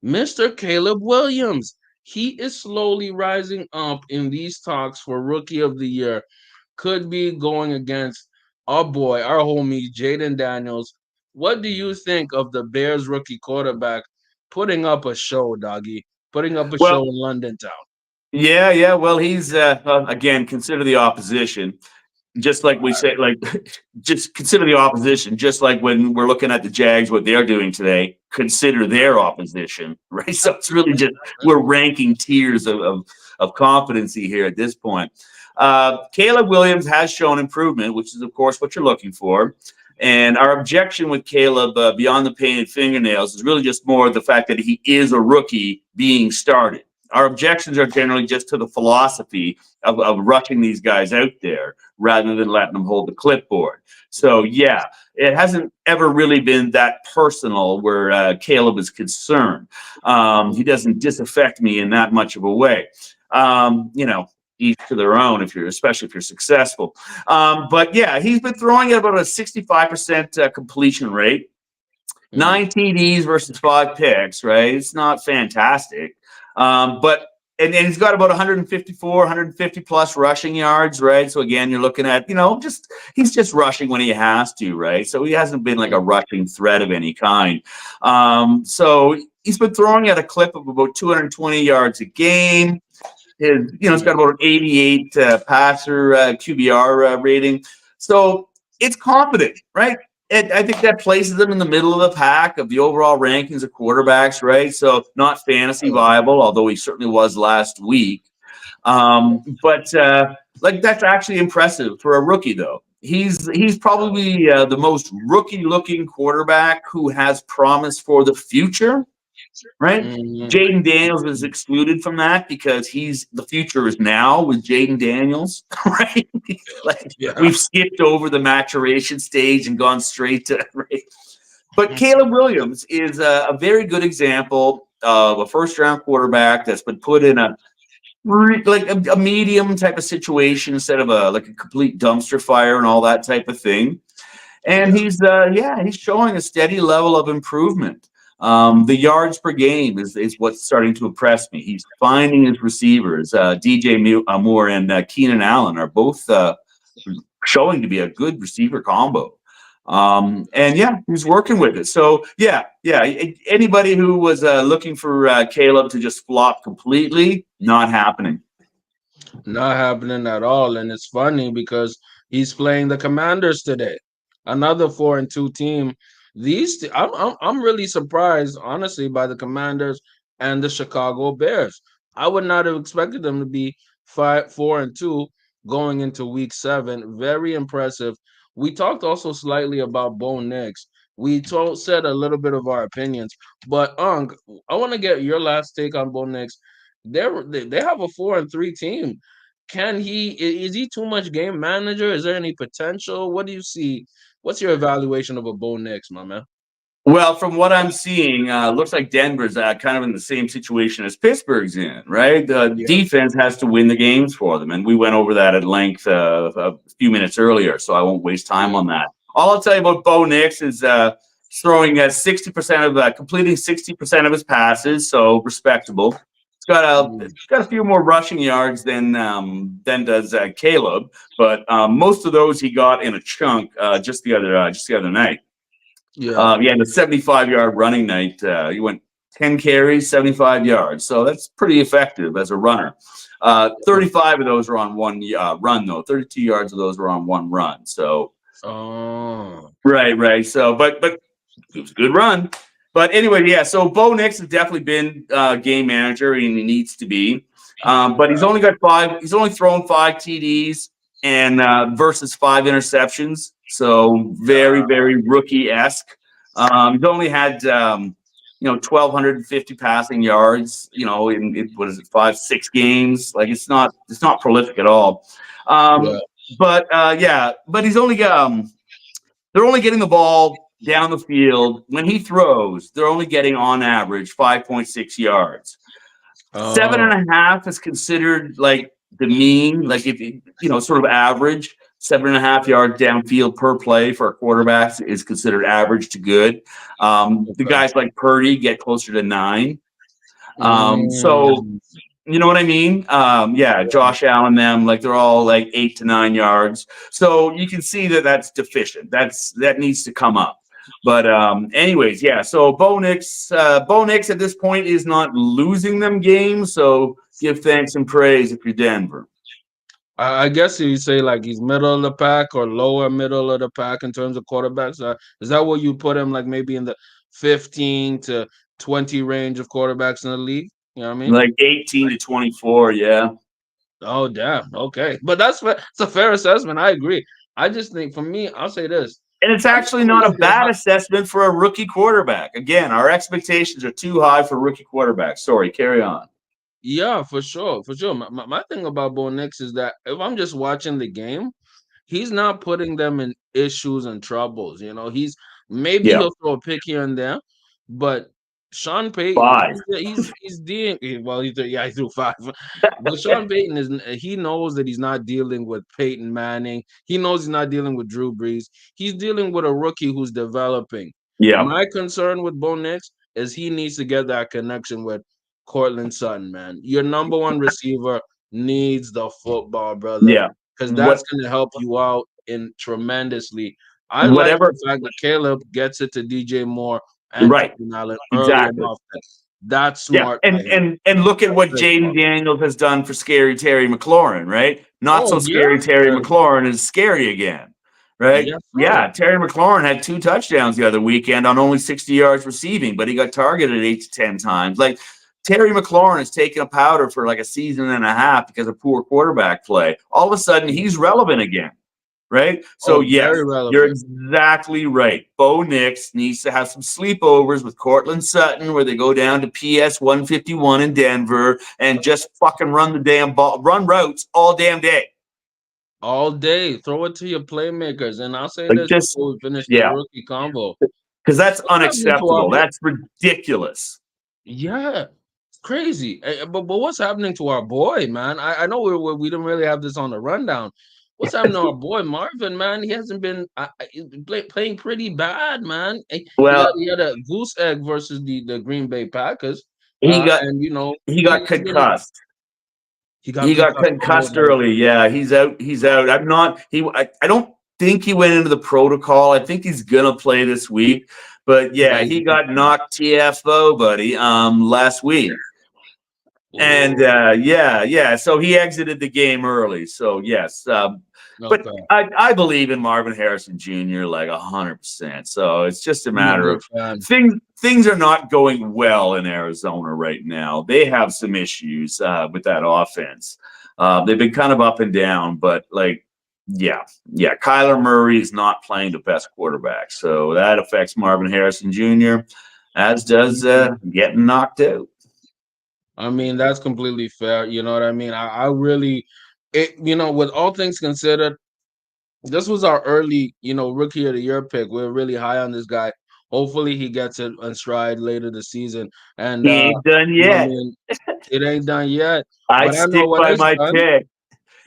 Mr. Caleb Williams, he is slowly rising up in these talks for Rookie of the Year. Could be going against our boy, our homie, Jaden Daniels. What do you think of the Bears rookie quarterback putting up a show, doggy? Putting up a show Well, in London town. yeah, yeah. Well, he's again consider the opposition. Just like we say, like just consider the opposition. Just like when we're looking at the Jags, what they're doing today. consider their opposition, right? So it's really just we're ranking tiers of competency here at this point. Caleb Williams has shown improvement, which is, of course, what you're looking for. And our objection with Caleb, beyond the painted fingernails, is really just more the fact that he is a rookie being started. Our objections are generally just to the philosophy of rushing these guys out there rather than letting them hold the clipboard. So, yeah, it hasn't ever really been that personal where Caleb is concerned. He doesn't disaffect me in that much of a way. You know, each to their own, if you're, especially if you're successful. But yeah, he's been throwing at about a 65% completion rate. 9 TDs versus 5 picks, right? It's not fantastic. But and he's got about 154, 150 plus rushing yards, right? So again, you're looking at, just he's just rushing when he has to, right? So he hasn't been like a rushing threat of any kind. So he's been throwing at a clip of about 220 yards a game. It's got about an 88 passer QBR rating. So it's competent, right? And I think that places him in the middle of the pack of the overall rankings of quarterbacks, right? So not fantasy viable, although he certainly was last week. But that's actually impressive for a rookie, though. He's probably the most rookie-looking quarterback who has promise for the future, right? Jaden Daniels is excluded from that because the future is now with Jaden Daniels, right? We've skipped over the maturation stage and gone straight to right. But Caleb Williams is a very good example of a first-round quarterback that's been put in a medium type of situation instead of a complete dumpster fire and all that type of thing. And he's showing a steady level of improvement. The yards per game is what's starting to impress me. He's finding his receivers. DJ Moore and Keenan Allen are both showing to be a good receiver combo. And he's working with it. So anybody who was looking for Caleb to just flop completely, not happening. Not happening at all. And it's funny because he's playing the Commanders today, another 4-2 team. I'm really surprised, honestly, by the Commanders and the Chicago Bears. I would not have expected them to be 4-2 going into Week 7. Very impressive. We talked also slightly about Bo Nix. Said a little bit of our opinions, but Unc, I want to get your last take on Bo Nix. They have a 4-3 team. Is he too much game manager? Is there any potential? What do you see? What's your evaluation of a Bo Nix, my man? Well, from what I'm seeing, looks like Denver's kind of in the same situation as Pittsburgh's in, right? The defense has to win the games for them, and we went over that at length a few minutes earlier, so I won't waste time on that. All I'll tell you about Bo Nix is throwing 60% of completing 60% of his passes, so respectable. It's got a few more rushing yards than does Caleb, but most of those he got in a chunk just the other night. He had a 75-yard running night. He went 10 carries, 75 yards. So that's pretty effective as a runner. 35 of those were on one run, though. 32 yards of those were on one run. So, right. So, but it was a good run. But anyway, so Bo Nix has definitely been game manager, and he needs to be. But he's only got 5. He's only thrown 5 TDs and versus 5 interceptions. So very, very rookie-esque. He's only had 1,250 passing yards. In what is it, 5-6 games? Like it's not prolific at all. But he's only they're only getting the ball down the field when he throws. They're only getting on average 5.6 yards. 7.5 is considered like the mean, like if sort of average. 7.5 yards downfield per play for a quarterback is considered average to good. The guys like Purdy get closer to 9. So you know what I mean? Josh Allen, them, like they're all like 8 to 9 yards. So you can see that that's deficient. That needs to come up. But anyways, so Bo Nix at this point is not losing them games. So give thanks and praise if you're Denver. I guess you say like he's middle of the pack or lower middle of the pack in terms of quarterbacks. Is that where you put him? Like maybe in the 15 to 20 range of quarterbacks in the league. You know what I mean? Like 18 to 24, yeah. Oh, damn. Okay. But it's a fair assessment. I agree. I just think for me, I'll say this. And it's I actually still not a look at bad assessment for a rookie quarterback. Again, our expectations are too high for rookie quarterbacks. Sorry, carry on. yeah, for sure. For sure. My thing about Bo Nix is that if I'm just watching the game, he's not putting them in issues and troubles. You know, maybe Yeah, he'll throw a pick here and there, but Sean Payton, five. he's dealing. Well, he threw five, but Sean Payton he knows that he's not dealing with Peyton Manning. He knows he's not dealing with Drew Brees. He's dealing with a rookie who's developing. Yeah, My concern with Bo Nix is he needs to get that connection with Cortland Sutton. Man, your number one receiver needs the football, brother, yeah. because that's What, going to help you out in tremendously. I like whatever. the fact that Caleb gets it to DJ Moore and Right. Keenan Allen early and Exactly. often. That's Yeah, smart by and him. look at That's what very smart. Jaden Daniels has done for scary Terry McLaurin, right? Not Oh so yeah, scary Terry McLaurin is scary again, right? yes sir. Yeah, Terry McLaurin had 2 touchdowns the other weekend on only 60 yards receiving, but he got targeted 8 to 10 times. Like Terry McLaurin has taken a powder for like a season and a half because of poor quarterback play. All of a sudden, he's relevant again. Right? So, Oh, very yes, you're relevant. exactly right. Bo Nix needs to have some sleepovers with Cortland Sutton where they go down to PS 151 in Denver and just fucking run the damn ball, run routes all damn day. All day. Throw it to your playmakers. And I'll say Like, this just, before we finish the yeah, rookie combo. because that's What's happening to our unacceptable. boy? That's ridiculous. Yeah, it's crazy. But what's happening to our boy, man? I know we didn't really have this on the rundown. What's happening to our boy Marvin, man? He hasn't been playing pretty bad, man. Well, He had a goose egg versus the Green Bay Packers, he got and he got he's been concussed. he got He got concussed. Oh concussed my early. Yeah, he's out. He's out. I'm not. I don't think he went into the protocol. I think he's gonna play this week. But yeah, yeah, he got knocked TFO, buddy. Last week. And oh, yeah. So he exited the game early. So yes, but okay. I believe in Marvin Harrison Jr. like 100%. So it's just a I'm a matter big of fan. things are not going well in Arizona right now. They have some issues with that offense. They've been kind of up and down, but like yeah, Kyler Murray is not playing the best quarterback, so that affects Marvin Harrison Jr. As does getting knocked out. I mean, that's completely fair. You know what I mean? I really, with all things considered, this was our early, rookie of the year pick. We're really high on this guy. Hopefully, he gets it in stride later this season. And He ain't done I yet. mean, it ain't done yet, I'd but I know stick when by it's my done. pick.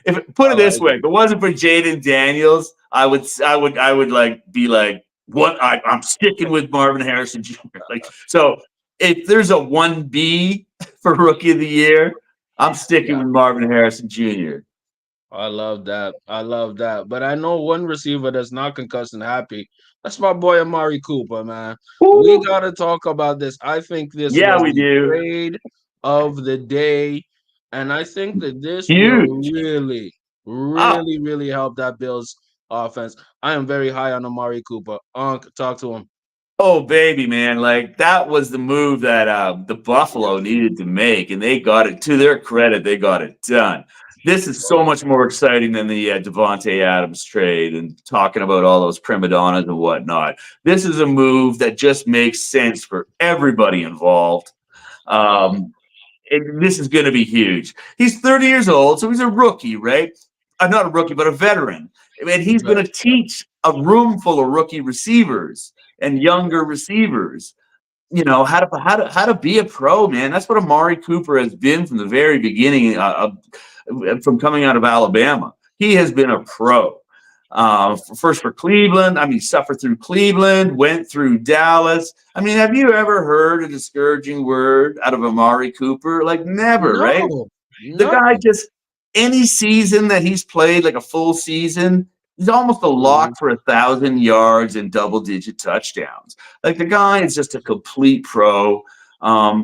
If put I it this like way, it. if it wasn't for Jaden Daniels, I would like be like, what? I'm sticking with Marvin Harrison Jr. Like, so if there's a 1B for Rookie of the Year, I'm sticking Yeah, with Marvin Harrison Jr. I love that. I love that. But I know one receiver that's not concussed and happy. That's my boy Amari Cooper, man. We Woo! gotta talk about this. I think this Yeah, was we the do. trade of the day, and I think that this will Huge. really, Oh, really, really help that Bills offense. I am very high on Amari Cooper. Unc, talk to him. oh, baby, man. Like, that was the move that the Buffalo needed to make, and they got it. To their credit, they got it done. This is so much more exciting than the Devontae Adams trade and talking about all those prima donnas and whatnot. This is a move that just makes sense for everybody involved. Um, this is going to be huge. He's 30 years old, so he's a rookie, right? Not a rookie, but a veteran. I mean, he's going to teach a room full of rookie receivers and younger receivers, how to be a pro, man. That's what Amari Cooper has been from the very beginning, from coming out of Alabama. He has been a pro. First for Cleveland. I mean, suffered through Cleveland, went through Dallas. I mean, have you ever heard a discouraging word out of Amari Cooper? Like, never, right? No, The guy nothing. just, any season that he's played, like a full season, he's almost a lock Mhm. for 1,000 yards and double-digit touchdowns. Like, the guy is just a complete pro.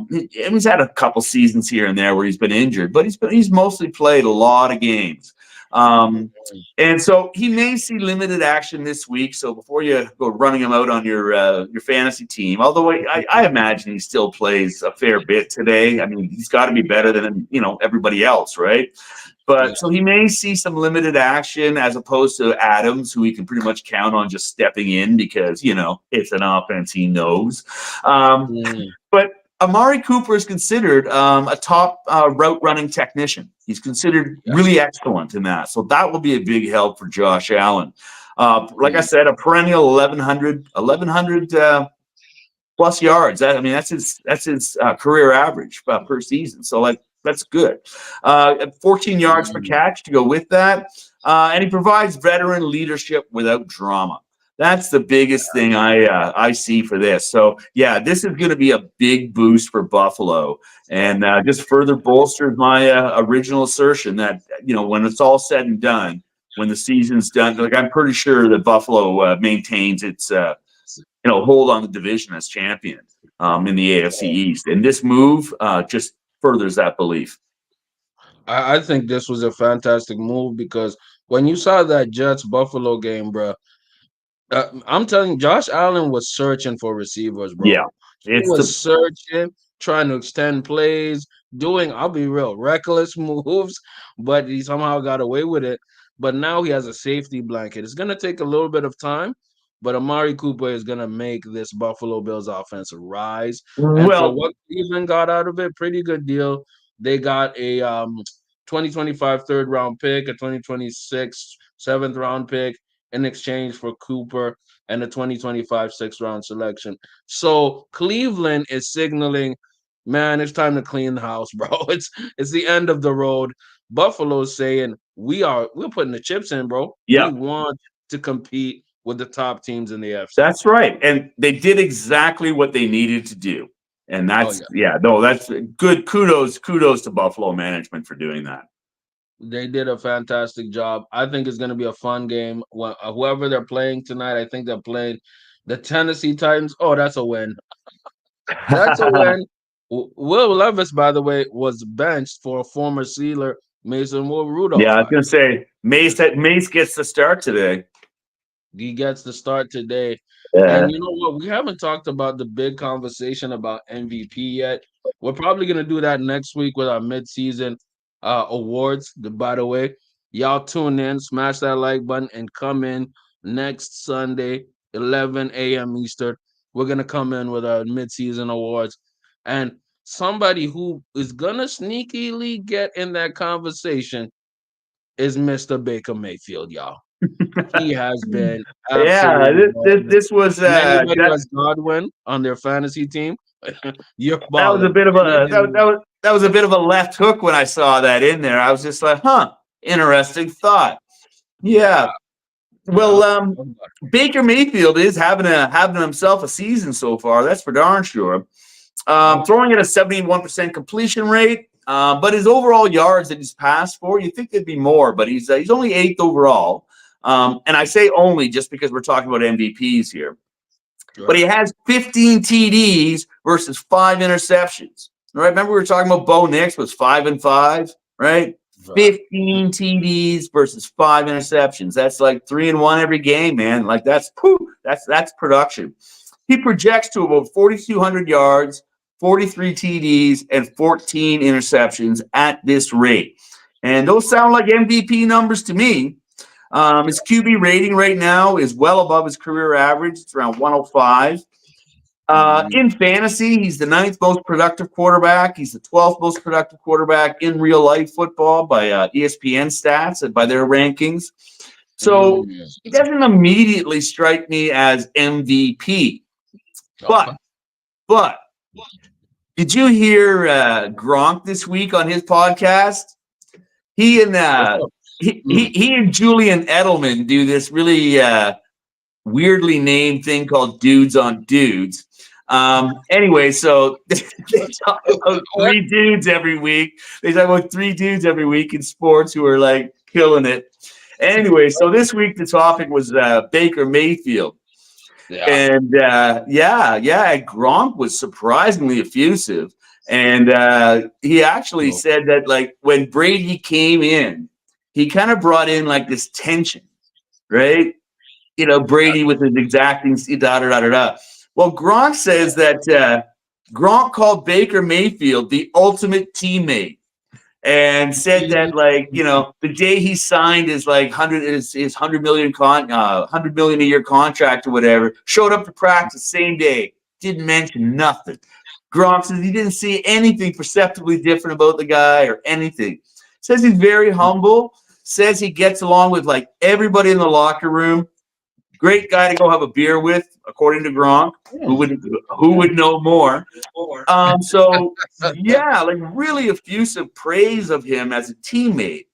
He's had a couple seasons here and there where he's been injured, but he's mostly played a lot of games. And so he may see limited action this week. So before you go running him out on your fantasy team, although I imagine he still plays a fair bit today. I mean, he's got to be better than everybody else, right? Yeah. But so he may see some limited action as opposed to Adams, who he can pretty much count on just stepping in because it's an offense he knows. Mm. But Amari Cooper is considered a top route running technician. He's considered Yes. really excellent in that. So that will be a big help for Josh Allen. Like I Mm. said, a perennial 1,100 plus yards. That's his career average per season. So that's good. 14 yards per Mm. catch to go with that. And he provides veteran leadership without drama. That's the biggest thing I see for this. So, yeah, this is going to be a big boost for Buffalo and just further bolsters my original assertion that, when it's all said and done, when the season's done, I'm pretty sure that Buffalo maintains its, hold on the division as champion in the AFC East. And this move just furthers that belief. I think this was a fantastic move because when you saw that Jets Buffalo game, bro, I'm telling you, Josh Allen was searching for receivers, bro. Yeah, He it's was the searching, trying to extend plays, doing, I'll be real, reckless moves, but he somehow got away with it. But now he has a safety blanket. It's going to take a little bit of time, but Amari Cooper is going to make this Buffalo Bills offense rise. And for well, what Cleveland got out of it, pretty good deal. They got a 2025 third round pick, a 2026 seventh round pick in exchange for Cooper and a 2025 sixth round selection. So Cleveland is signaling, man, it's time to clean the house, bro. It's the end of the road. Buffalo's saying we're putting the chips in, bro. We yeah. want to compete with the top teams in the FC. That's right. And they did exactly what they needed to do. And Oh that's yeah. that's good. Kudos to Buffalo management for doing that. They did a fantastic job. I think it's going to be a fun game. Whoever they're playing tonight, I think they're playing the Tennessee Titans. Oh, that's a win. That's a win. Will Levis, by the way, was benched for former Sealer Mason Will Yeah, Rudolph. I was gonna say Mace gets the start today. He gets the start today. Yeah. And you know what? We haven't talked about the big conversation about MVP yet. We're probably going to do that next week with our midseason awards. By the way, y'all tune in, smash that like button, and come in next Sunday, 11 a.m. Eastern. We're going to come in with our midseason awards. And somebody who is going to sneakily get in that conversation is Mr. Baker Mayfield, y'all. He has been Yeah, absolutely balling. this was And anybody who that has Godwin on their fantasy team, you're that was a balling. bit of And, a and that was a bit of a left hook when I saw that in there. I was just like, huh, interesting thought. yeah, Yeah. yeah. Well, Baker Mayfield is having himself a season so far. That's for darn sure. Mhm. Throwing at a 71% completion rate, but his overall yards that he's passed for, you think there'd be more, but he's only eighth overall. And I say only just because we're talking about MVPs here. But he Right. has 15 TDs versus 5 interceptions. All right, remember we were talking about Bo Nix was 5-5, right? Right. 15 TDs versus 5 interceptions. That's like 3-1 every game, man. Like that's production. He projects to about 4,200 yards, 43 TDs, and 14 interceptions at this rate. And those sound like MVP numbers to me. His QB rating right now is well above his career average. It's around 105. Mhm. In fantasy, he's the 9th most productive quarterback. He's the 12th most productive quarterback in real life football by ESPN stats and by their rankings. So Mhm. he doesn't immediately strike me as MVP. Okay. But did you hear Gronk this week on his podcast? He and What's uh, up? he, he Mm. he and Julian Edelman do this really weirdly named thing called Dudes on Dudes. Anyway, so they talk about What? 3 dudes every week. They talk about 3 dudes every week in sports who are like killing it. Anyway, so this week the topic was Baker Mayfield. Yeah. And Gronk was surprisingly effusive. And he actually No. said that like when Brady came in, he kind of brought in like this tension, right? Brady with his exacting da da da da da. Well, Gronk says that Gronk called Baker Mayfield the ultimate teammate and said that the day he signed his his 100 million a year contract or whatever, showed up to practice same day, didn't mention nothing. Gronk says he didn't see anything perceptibly different about the guy or anything. Says he's very humble. Says he gets along with like everybody in the locker room. Great guy to go have a beer with, according to Gronk. Who would know more? So yeah, like really effusive praise of him as a teammate,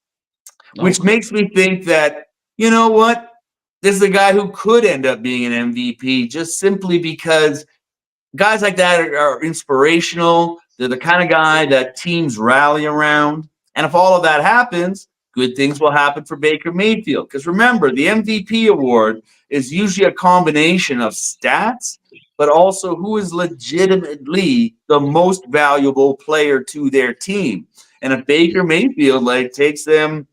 which makes me think that, you know what? This is a guy who could end up being an MVP just simply because guys like that are inspirational. They're the kind of guy that teams rally around. And if all of that happens, good things will happen for Baker Mayfield. Because remember, the MVP award is usually a combination of stats, but also who is legitimately the most valuable player to their team. And if Baker Mayfield takes them,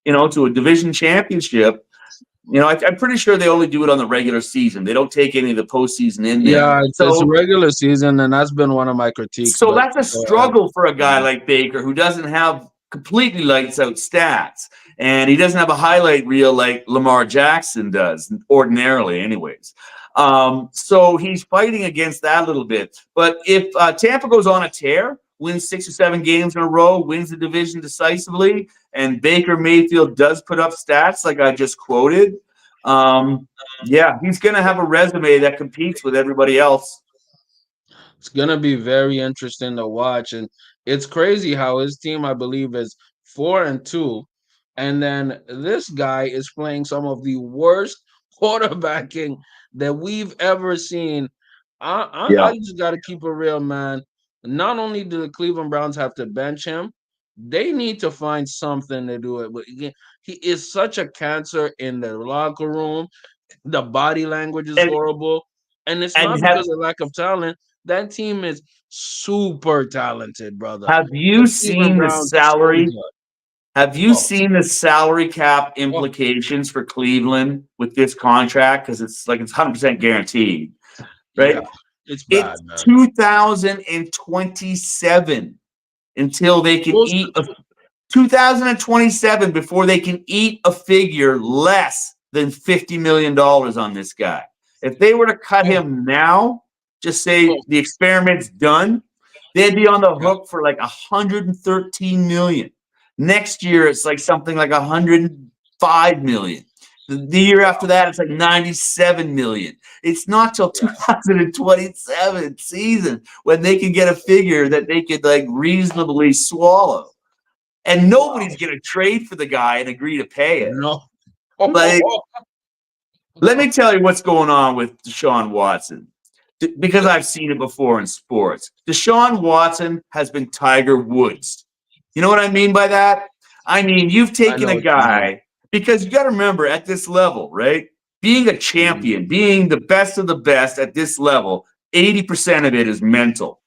to a division championship, I'm pretty sure they only do it on the regular season. They don't take any of the postseason in there. Yeah, it's a regular season, and that's been one of my critiques. So that's a struggle for a guy like Baker who doesn't have completely lights out stats, and he doesn't have a highlight reel like Lamar Jackson does ordinarily anyways. So he's fighting against that a little bit. But if Tampa goes on a tear, wins 6 or 7 games in a row, wins the division decisively, and Baker Mayfield does put up stats like I just quoted, he's going to have a resume that competes with everybody else. It's going to be very interesting to watch. And it's crazy how his team, I believe, is 4-2. And then this guy is playing some of the worst quarterbacking that we've ever seen. I just got to keep it real, man. Not only do the Cleveland Browns have to bench him, they need to find something to do it. But again, he is such a cancer in the locker room. The body language is horrible. And it's not because of lack of talent. That team is super talented, brother. Have you seen the salary? Have you seen the salary cap implications for Cleveland with this contract? Because it's 100% guaranteed, right? Yeah, it's bad, it's 2027 until they can eat 2027 before they can eat a figure less than $50 million on this guy. If they were to cut him now, just say the experiment's done, they'd be on the hook for like $113 million. Next year, it's something like $105 million. The year after that, it's like $97 million. It's not till 2027 season when they can get a figure that they could reasonably swallow. And nobody's going to trade for the guy and agree to pay it. No. Let me tell you what's going on with Deshaun Watson, because I've seen it before in sports. Deshaun Watson has been Tiger Woods. You know what I mean by that? I mean, you've taken a guy, because you got to remember at this level, right? Being a champion, being the best of the best at this level, 80% of it is mental.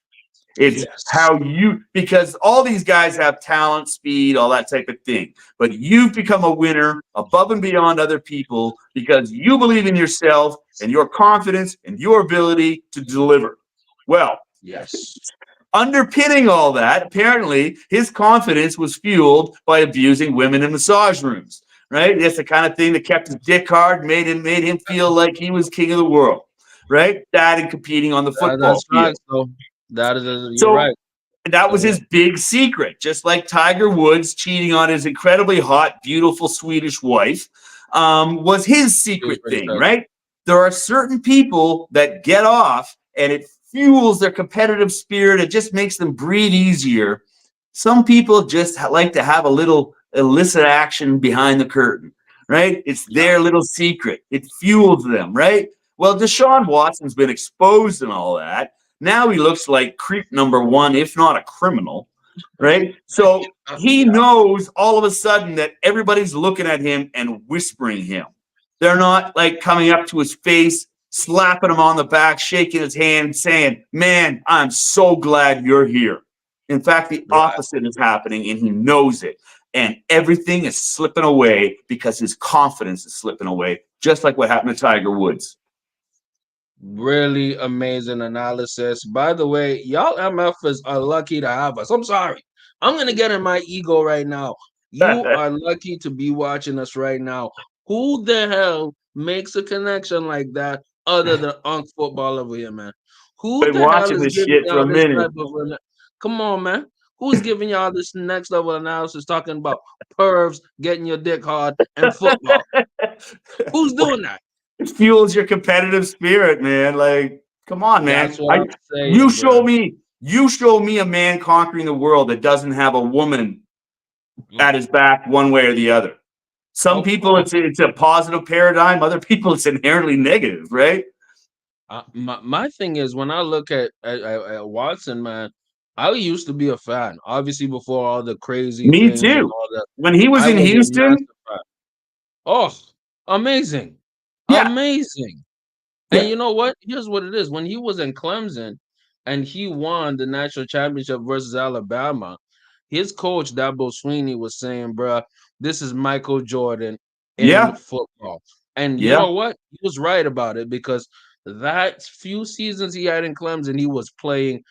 It's because all these guys have talent, speed, all that type of thing. But you've become a winner above and beyond other people because you believe in yourself and your confidence and your ability to deliver. Well, underpinning all that, apparently, his confidence was fueled by abusing women in massage rooms, right? That's the kind of thing that kept his dick hard, made him feel like he was king of the world, right? That and competing on the football field. You're right. That was his big secret, just like Tiger Woods cheating on his incredibly hot, beautiful Swedish wife was his secret thing, right? There are certain people that get off and it fuels their competitive spirit. It just makes them breathe easier. Some people just like to have a little illicit action behind the curtain, right? It's their little secret. It fuels them, right? Well, Deshaun Watson's been exposed and all that. Now he looks like creep number one, if not a criminal, right? So he knows all of a sudden that everybody's looking at him and whispering him. They're not coming up to his face, slapping him on the back, shaking his hand, saying, "Man, I'm so glad you're here." In fact, the opposite is happening, and he knows it. and everything is slipping away because his confidence is slipping away, just like what happened to Tiger Woods. Really amazing analysis. By the way, y'all MFers are lucky to have us. I'm sorry. I'm gonna get in my ego right now. You are lucky to be watching us right now. Who the hell makes a connection like that other than Unc Football over here, man? Who Been the hell watching is this giving shit for y'all a this minute. type of come on, man? Who's giving y'all this next level analysis talking about pervs getting your dick hard and football? Who's doing that? It fuels your competitive spirit, man. Like, come on, That's man. what I'm You saying, show bro. me, you show me a man conquering the world that doesn't have a woman at his back one way or the other. Some Of people, course. it's a positive paradigm. Other people, it's inherently negative, right? My thing is when I look at Watson, man, I used to be a fan. Obviously, before all the crazy Me things and too. all that, When he was I in was a Houston, massive fan. Oh, amazing, yeah, amazing. And yeah, you know what? Here's what it is. When he was in Clemson and he won the national championship versus Alabama, his coach, Dabo Sweeney, was saying, bruh, this is Michael Jordan in yeah, football. And you yeah. know what? He was right about it because that few seasons he had in Clemson, he was playing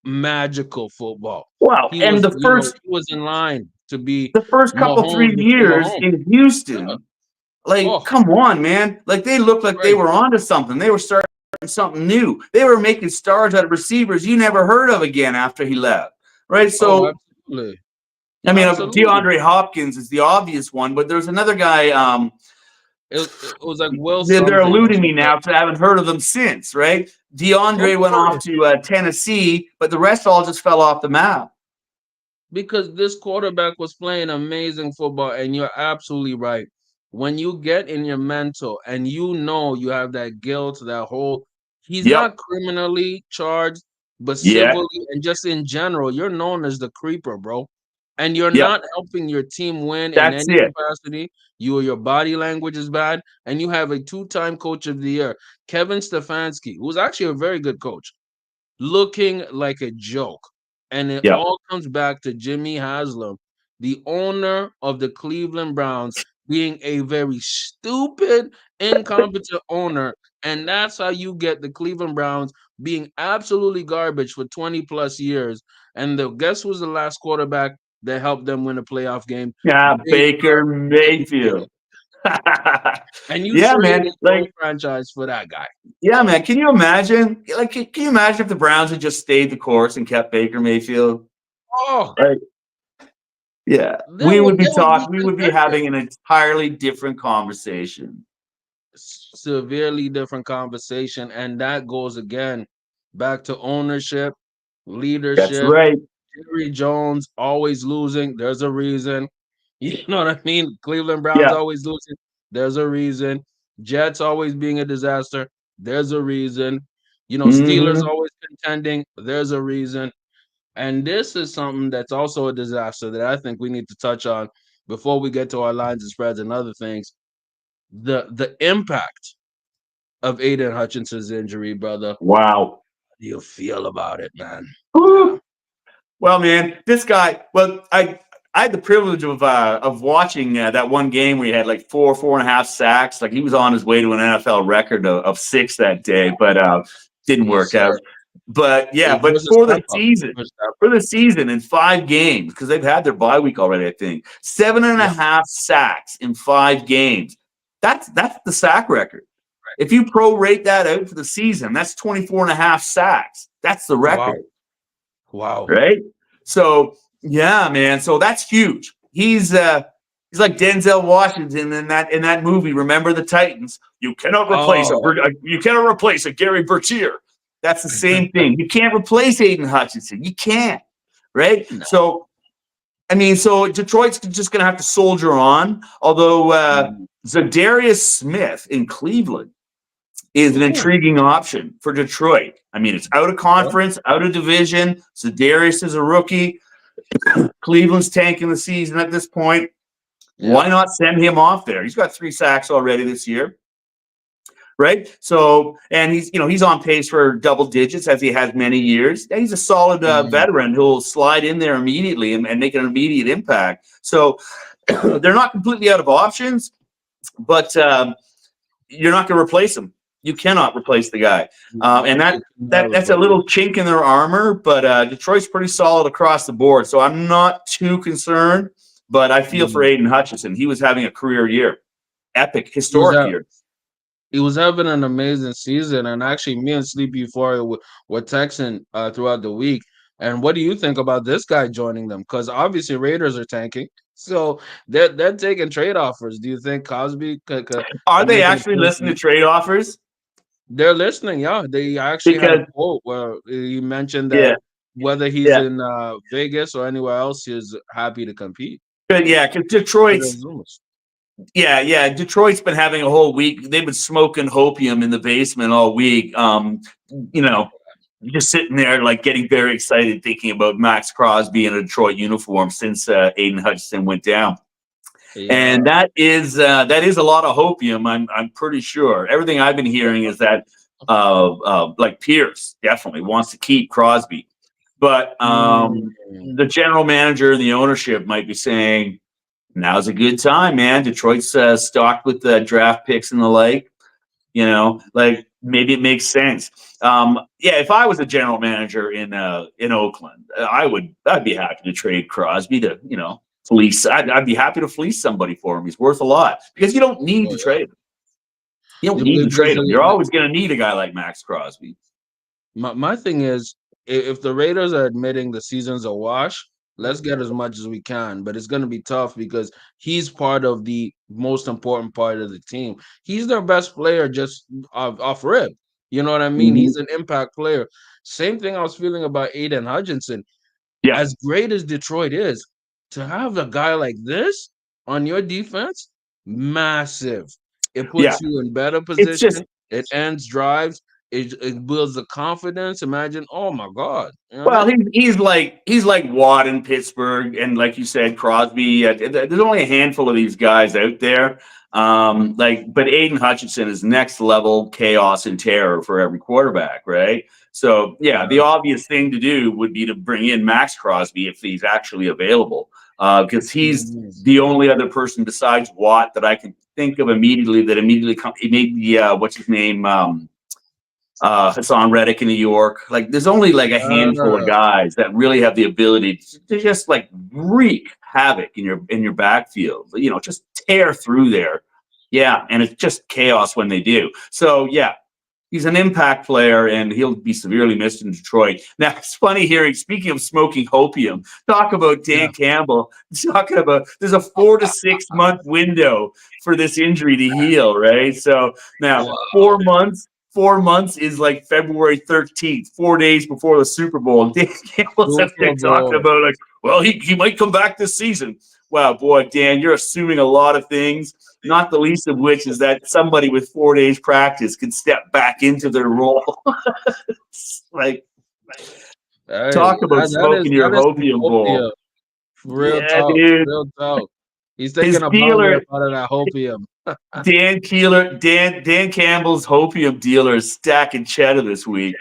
magical football. Wow. He And was, you know, he was in line to be the first couple Mahomes 3 years before Mahomes. in Yeah. Houston, like, Oh, come on, man. Like, they looked like they great. were onto something. They were starting something new. They were making stars out of receivers you never heard of again after he left, right? Oh, So, absolutely. I mean, Absolutely. DeAndre Hopkins is the obvious one, but there's another guy. It was like Will They're something, eluding me but now because I haven't heard of them since, right? of DeAndre went off course, to Tennessee, but the rest all just fell off the map. because this quarterback was playing amazing football, and you're absolutely right. When you get in your mental and you know you have that guilt, that whole, he's Yep. not criminally charged, but Yeah. civilly and just in general, you're known as the creeper, bro. And you're Yep. not helping your team win in That's any it. capacity. Your body language is bad, and you have a two-time coach of the year, Kevin Stefanski, who's actually a very good coach, looking like a joke. And it Yep. all comes back to Jimmy Haslam, the owner of the Cleveland Browns, being a very stupid, incompetent owner. And that's how you get the Cleveland Browns being absolutely garbage for 20 plus years. And guess who's the last quarterback that helped them win a playoff game? Yeah. Baker Baker Mayfield. Mayfield. And you Yeah, traded man. your whole Like, franchise for that guy. yeah, man. Can you imagine? Like, can you imagine if the Browns had just stayed the course and kept Baker Mayfield? Oh, Like, yeah, they would be We would be contending. having an entirely different conversation. Severely different conversation, and that goes again back to ownership, That's leadership. right. Jerry Jones always losing, there's a reason. You know what I mean? Cleveland Browns Yeah. always losing, there's a reason. Jets always being a disaster, there's a reason. You know, Steelers Hmm. always contending, there's a reason. And this is something that's also a disaster that I think we need to touch on before we get to our lines and spreads and other things. The impact of Aiden Hutchinson's injury, brother. Wow. How do you feel about it, man? Yeah. Whew. Well, man, this guy. Well, I had the privilege of watching that one game where he had like 4.5 sacks. Like, he was on his way to an NFL record of 6 that day, but didn't Yes, work sir. out. But yeah, It but versus Tampa. Versus for Tampa. the season in 5 games, because they've had their bye week already, I think, seven and a Yeah. half sacks in 5 games. That's the sack record. If you prorate that out for the season, that's 24.5 sacks. That's the Wow. record, Wow. right? So yeah, man. So that's huge. He's like Denzel Washington in that movie. Remember the Titans? Oh, You cannot replace a Gary Bertier. That's the same thing. You can't replace Aiden Hutchinson. You can't, right? no. So I mean, so Detroit's just going to have to soldier on. Although Zadarius Smith in Cleveland is an Ooh. intriguing option for Detroit. I mean, it's out of Yeah. conference, out of division. Zadarius is a rookie. Cleveland's tanking the season at this point. Yeah. Why not send him off there? He's got 3 sacks already this year. right? So, and he's on pace for double digits as he has many years. And he's a solid Mm. veteran who'll slide in there immediately and make an immediate impact. So they're not completely out of options, but you're not going to replace him. You cannot replace the guy, and No, you cannot that's a replace little chink in their armor. But Detroit's pretty solid across the board, so I'm not too concerned. But I feel for him. Aiden Hutchinson. He was having a career year, epic, He was historic at year. he was having an amazing season, and actually, me and Sleepy Euphoria were texting throughout the week. And what do you think about this guy joining them? Because obviously Raiders are tanking, so they're taking trade offers. Do you think Cosby Are could they make an actually appearance? listening to trade offers? They're listening. Yeah, they actually had a Because quote where he mentioned that yeah, whether he's yeah, in Vegas or anywhere else, he's happy to compete. good, yeah. Because For Detroit's those rumors. yeah. Detroit's been having a whole week. They've been smoking hopium in the basement all week. You know, just sitting there like getting very excited thinking about Max Crosby in a Detroit uniform since Aiden Hutchinson went down. Yeah. And that is a lot of hopium. I'm pretty sure. Everything I've been hearing is that like Pierce definitely wants to keep Crosby, but Mm. the general manager and the ownership might be saying now's a good time, man. Detroit's stocked with the draft picks and the like. Like maybe it makes sense. Yeah, if I was a general manager in Oakland, I'd be happy to trade Crosby to fleece. I'd be happy to fleece somebody for him. He's worth a lot because you don't need Oh to yeah. trade him. You don't Yeah, need to because trade him. You're always going to need a guy like Max Crosby. my thing is, if the Raiders are admitting the season's a wash, let's get as much as we can. But it's going to be tough because he's part of the most important part of the team. He's their best player just off rip. You know what I mean? Mhm. He's an impact player. Same thing I was feeling about Aiden Hutchinson. Yeah, As great as Detroit is, to have a guy like this on your defense, massive. It yeah. puts you in better It's just position. It ends drives. It builds the confidence. Imagine, oh my God, you know what I well, mean? he's like Watt in Pittsburgh, and like you said, Crosby. There's only a handful of these guys out there. But Aiden Hutchinson is next level chaos and terror for every quarterback, right? So yeah, the Yeah. obvious thing to do would be to bring in Max Crosby if he's actually available, because he's Mhm. the only other person besides Watt that I can think of immediately that immediately he made the what's his name Hassan Reddick in New York. Like, there's only like a handful of Yeah. guys that really have the ability to just like wreak havoc in your backfield. Just tear through there. Yeah, and it's just chaos when they do. So yeah, he's an impact player, and he'll be severely missed in Detroit. Now, it's funny hearing, speaking of smoking hopium, talk about Yeah. Dan Campbell, talking about there's a 4 to 6 month window for this injury to heal, right? So now Wow. 4 months is like February 13th, 4 days before the Super Bowl. And Dan Campbell's up there Super talking Bowl. about, like, well, he might come back this season. Wow, boy, Dan, you're assuming a lot of things, not the least of which is that somebody with 4 days practice can step back into their role. Like, Hey, talk about that is smoking your some hopium opium. bowl. Real Yeah, talk. dude. Real talk. He's His taking a bounty dealer, up out of that hopium. Dan Campbell's hopium dealer is stacking cheddar this week.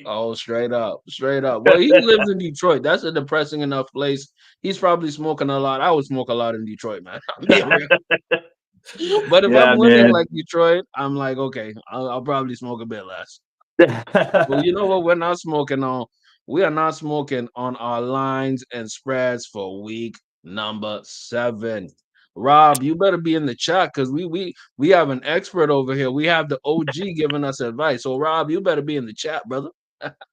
Oh, straight up, straight up. Well, he lives in Detroit. That's a depressing enough place. He's probably smoking a lot. I would smoke a lot in Detroit, man. I'm being real. But if I'm Yeah, winning man. like Detroit, I'm like, okay, I'll probably smoke a bit less. Well, you know what? We're not smoking on. We are not smoking on our lines and spreads for week number 7. Rob, you better be in the chat because we have an expert over here. We have the OG giving us advice. So, Rob, you better be in the chat, brother.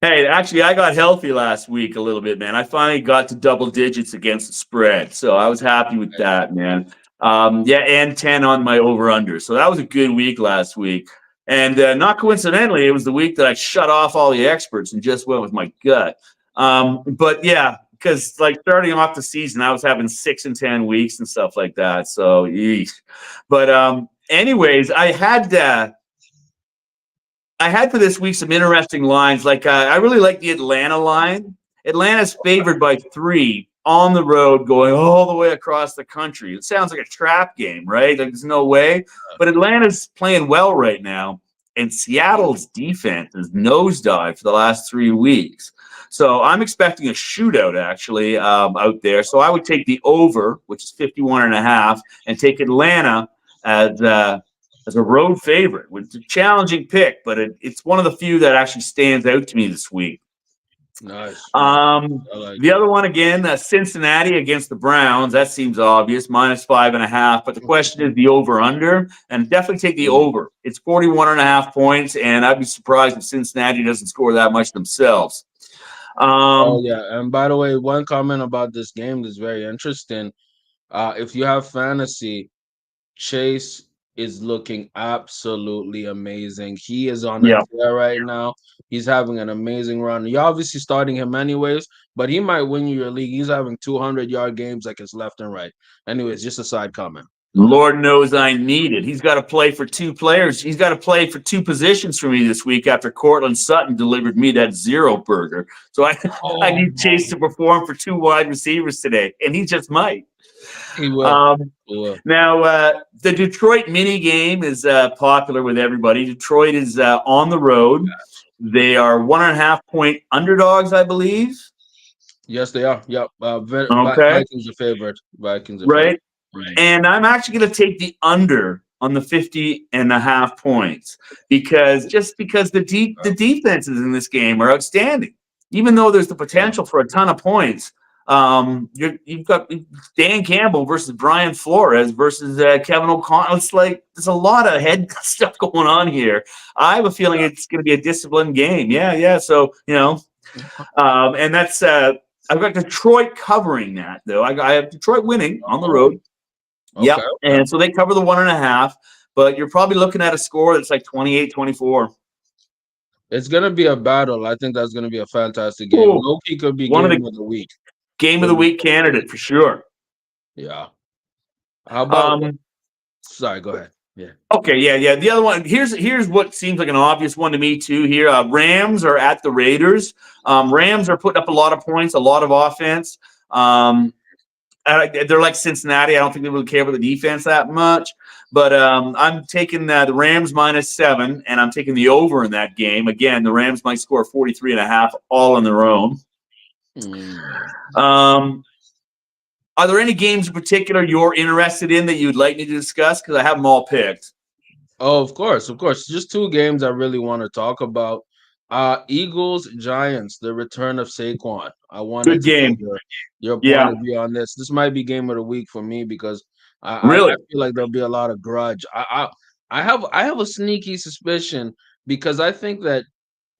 Hey, actually, I got healthy last week a little bit, man. I finally got to double digits against the spread, so I was happy with that, man. Yeah, and 10 on my over under. So that was a good week last week. And not coincidentally, it was the week that I shut off all the experts and just went with my gut. But yeah, because like starting off the season, I was having 6 and 10 weeks and stuff like that. So, yeesh. But anyways, I had for this week some interesting lines. Like, I really like the Atlanta line. Atlanta's favored by 3 on the road, going all the way across the country. It sounds like a trap game, right? Like, there's no way. But Atlanta's playing well right now. and Seattle's defense is nosedive for the last 3 weeks. So I'm expecting a shootout actually out there. So I would take the over, which is 51.5, and take Atlanta as a road favorite. It's a challenging pick, but it's one of the few that actually stands out to me this week. Nice. I like The it. other one again, Cincinnati against the Browns. That seems obvious, -5.5. But the question is the over under, and definitely take the Mm. over. It's 41.5 points, and I'd be surprised if Cincinnati doesn't score that much themselves. Oh Um, yeah, and by the way, one comment about this game that's very interesting. If you have fantasy, Chase is looking absolutely amazing. He is on a yeah, tear right now. He's having an amazing run. You're obviously starting him anyways, but he might win you your league. He's having 200-yard games like his left and right. Anyways, just a side comment. Go ahead. Lord knows I need it. He's got to play for two players. He's got to play for two positions for me this week after Cortland Sutton delivered me that zero burger. So I Oh, need Chase to perform for two wide receivers today, and he just might. he will. Um, He will. Now, the Detroit mini game is popular with everybody. Detroit is on the road. They are 1.5 point underdogs, I believe. Yes, they are. Yep. Okay, Vikings are favored. Vikings are favored. right. And I'm actually going to take the under on the 50.5 points because the defenses in this game are outstanding. Even though there's the Yeah. potential for a ton of points, you've got Dan Campbell versus Brian Flores versus Kevin O'Connell. It's like there's a lot of head stuff going on here. I have a feeling it's going to be a disciplined game. Yeah. So and that's I've got Detroit covering that though. I have Detroit winning on the Oh, road. okay. Yep. Okay. And so they cover the 1.5, but you're probably looking at a score that's like 28-24. It's gonna be a battle. I think that's gonna be a fantastic game. Cool. Loki could be One of game the of the week. game of Could the be. week candidate for sure. Yeah. How about? Um, Sorry. Go ahead. Yeah. okay, yeah. The other one, here's what seems like an obvious one to me too here. Rams are at the Raiders. Rams are putting up a lot of points, a lot of offense. They're like Cincinnati. I don't think they really care about the defense that much. But I'm taking the Rams -7, and I'm taking the over in that game. Again, the Rams might score 43.5 all on their own. Mm. Um, are there any games in particular you're interested in that you'd like me to discuss? Because I have them all picked. Oh, of course, of course. Just two games I really want to talk about. Eagles Giants, the return of Saquon. I wanted Good to get game. your point Yeah, of view on this. This might be game of the week for me because I really. feel like there'll be a lot of grudge. I have a sneaky suspicion because I think that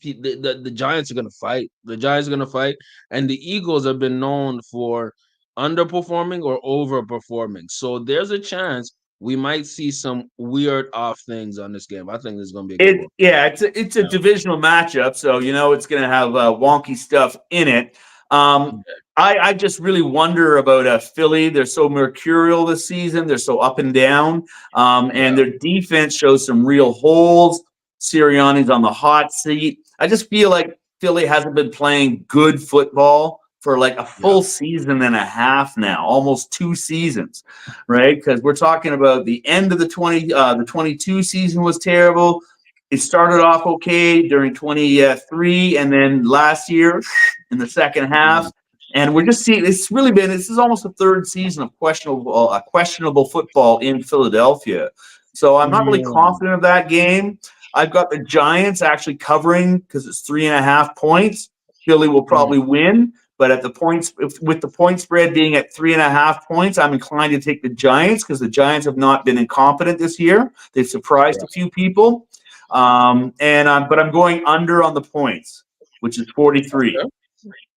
the Giants are gonna fight. The Giants are gonna fight, and the Eagles have been known for underperforming or overperforming. So there's a chance we might see some weird off things on this game. I think this is gonna be a good one. It's a divisional matchup, so it's going to have wonky stuff in it. Um, Yeah. I just really wonder about Philly. They're so mercurial this season. They're so up and down, and Yeah. their defense shows some real holes. Sirianni's on the hot seat. I just feel like Philly hasn't been playing good football for like a Yeah. full season and a half now, almost 2 seasons, right? Because we're talking about the end of the 22 season was terrible. It started off okay during 23, and then last year in the second half. Mm. And we're just seeing this is almost the third season of questionable football in Philadelphia. So I'm not really Mm. confident of that game. I've got the Giants actually covering because it's 3.5 points. Philly will Mm. probably win, but at the points with the point spread being at 3.5 points, I'm inclined to take the Giants because the Giants have not been incompetent this year. They've surprised a Right. few people. But I'm going under on the points, which is 43. Okay.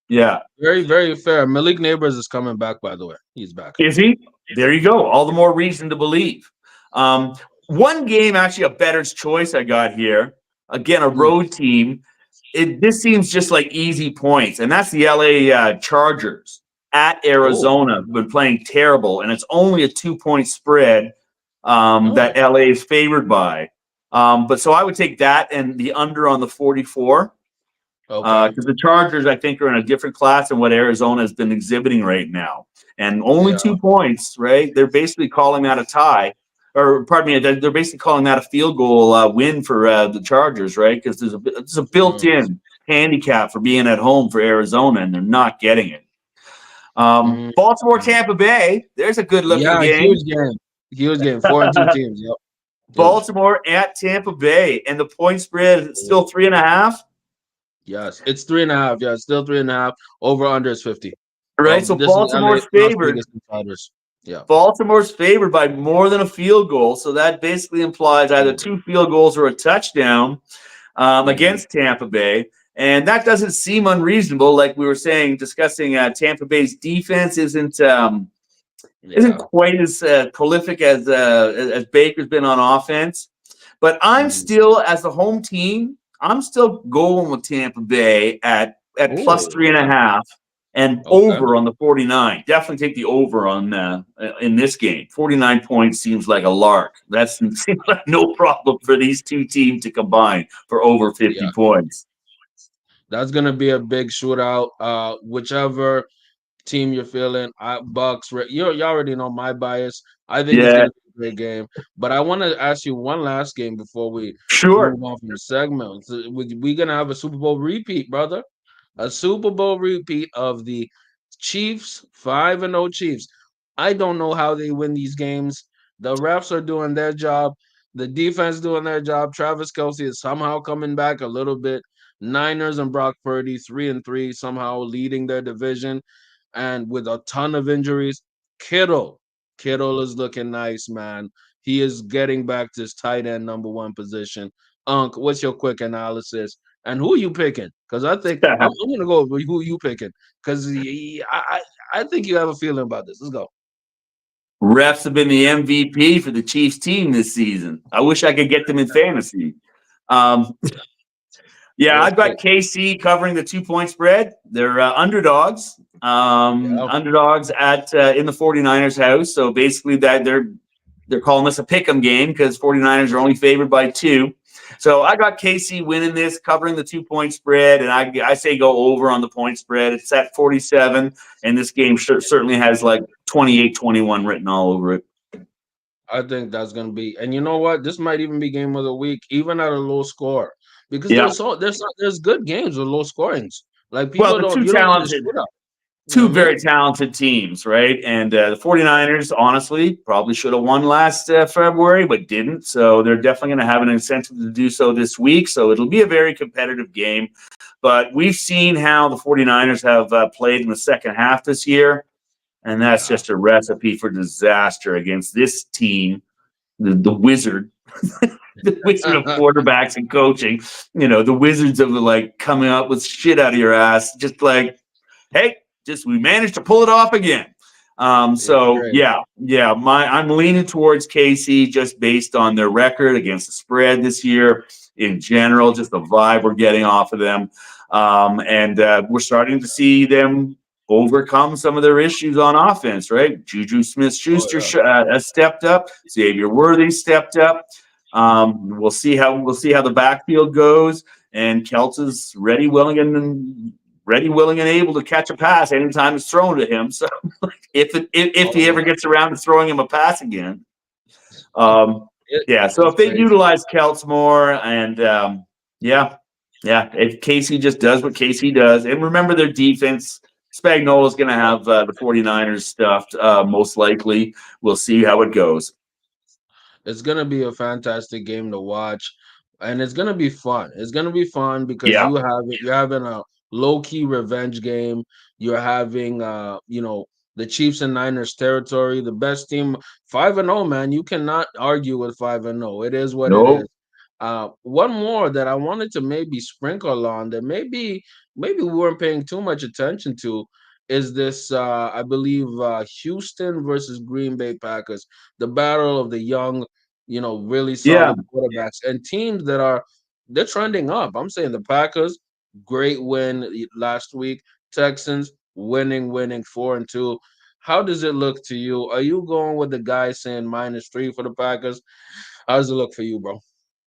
Yeah. Very, very fair. Malik Neighbors is coming back, by the way. He's back. Is he? There you go. All the more reason to believe. One game, actually, a bettor's choice I got here. Again, a Mm. road team. This seems just like easy points, and that's the LA Chargers at Oh, Arizona. Been playing terrible, and it's only a 2 point spread that nice. LA is favored by. But so I would take that and the under on the 44 Okay. because the Chargers, I think, are in a different class than what Arizona has been exhibiting right now. And only Yeah. 2 points, right? They're basically calling that a tie. or pardon me, they're basically calling that a field goal win for the Chargers, right? Because there's a Mm, built-in handicap for being at home for Arizona, and they're not getting it. mm, Baltimore, mm. Tampa Bay. There's a good-looking Yeah, game. huge game. Huge game. 4-2 teams. Yep. Huge. Baltimore at Tampa Bay, and the point spread is Oh, still 3.5. yes. It's 3.5. Yeah, it's still 3.5. Over under is 50. Right, so This is LA, Baltimore's Las favored. Vegas Insiders. Yeah. Baltimore's favored by more than a field goal, so that basically implies either Mm, 2 field goals or a touchdown mhm. against Tampa Bay, and that doesn't seem unreasonable. Like we were saying, discussing Tampa Bay's defense isn't Yeah. quite as prolific as Baker's been on offense. But I'm Mhm. still, as the home team, I'm still going with Tampa Bay at plus Oh, 3.5 and okay. over on the 49. Definitely take the over on in this game. 49 points seems like a lark. That seems like no problem for these two teams to combine for over 50 Yeah. points. That's gonna be a big shootout. Whichever team you're feeling. Bucks. You already know my bias. I think it's Yeah, gonna be a great game. But I want to ask you one last game before we sure. move on from the segment. So we gonna have a Super Bowl repeat, brother. A Super Bowl repeat of the Chiefs, 5-0 Chiefs. I don't know how they win these games. The refs are doing their job. The defense doing their job. Travis Kelsey is somehow coming back a little bit. Niners and Brock Purdy, 3-3, somehow leading their division and with a ton of injuries. Kittle, Kittle is looking nice, man. He is getting back to his tight end number one position. Unc, what's your quick analysis? And who are you picking? Because I think I'm gonna go with who you picking. Because I think you have a feeling about this. Let's go. Refs have been the MVP for the Chiefs team this season. I wish I could get them in fantasy. Um, Yeah, We'll I've got see. KC covering the 2 point spread. They're underdogs. Yeah. Underdogs at in the 49ers house. So basically that they're calling this a pick 'em game because 49ers are only favored by 2. So I got KC winning this, covering the 2 point spread, and I say go over on the point spread. It's at 47, and this game certainly has like 28-21 written all over it. I think that's gonna be, and you know what? This might even be game of the week, even at a low score, because Yeah. there's good games with low scorings. Like Well, people the don't two you don't need a talented shootout. You know two what I mean? very talented teams, right? And the 49ers, honestly, probably should have won last February, but didn't. So they're definitely going to have an incentive to do so this week. So it'll be a very competitive game. But we've seen how the 49ers have played in the second half this year. And that's Yeah. just a recipe for disaster against this team, the wizard, the wizard of quarterbacks and coaching. The wizards of like coming up with shit out of your ass, just like, hey, just we managed to pull it off again. It's So great. yeah, I'm leaning towards KC just based on their record against the spread this year in general, just the vibe we're getting off of them, and we're starting to see them overcome some of their issues on offense. Right, Juju Oh Smith-Schuster yeah. has stepped up. Xavier Worthy stepped up. We'll see how the backfield goes. And Kelts is ready, willing, and able to catch a pass anytime it's thrown to him. So if Oh he ever yeah. gets around to throwing him a pass again, um, yeah. So It's if they crazy. utilize Kelts more, and yeah, yeah, if Casey just does what Casey does, and remember their defense. Spagnuolo is going to have the 49ers stuffed, most likely. We'll see how it goes. It's gonna be a fantastic game to watch, and it's gonna be fun. It's gonna be fun because Yeah. you're having a low key revenge game. You're having the Chiefs and Niners territory, the best team, 5-0, man. You cannot argue with 5-0. It is what it is. Nope. One more that I wanted to maybe sprinkle on that maybe we weren't paying too much attention to is this I believe Houston versus Green Bay Packers, the battle of the young, really Yeah. solid quarterbacks and teams they're trending up. I'm saying the Packers, great win last week. Texans winning 4-2. How does it look to you? Are you going with the guy saying -3 for the Packers? How does it look for you, bro?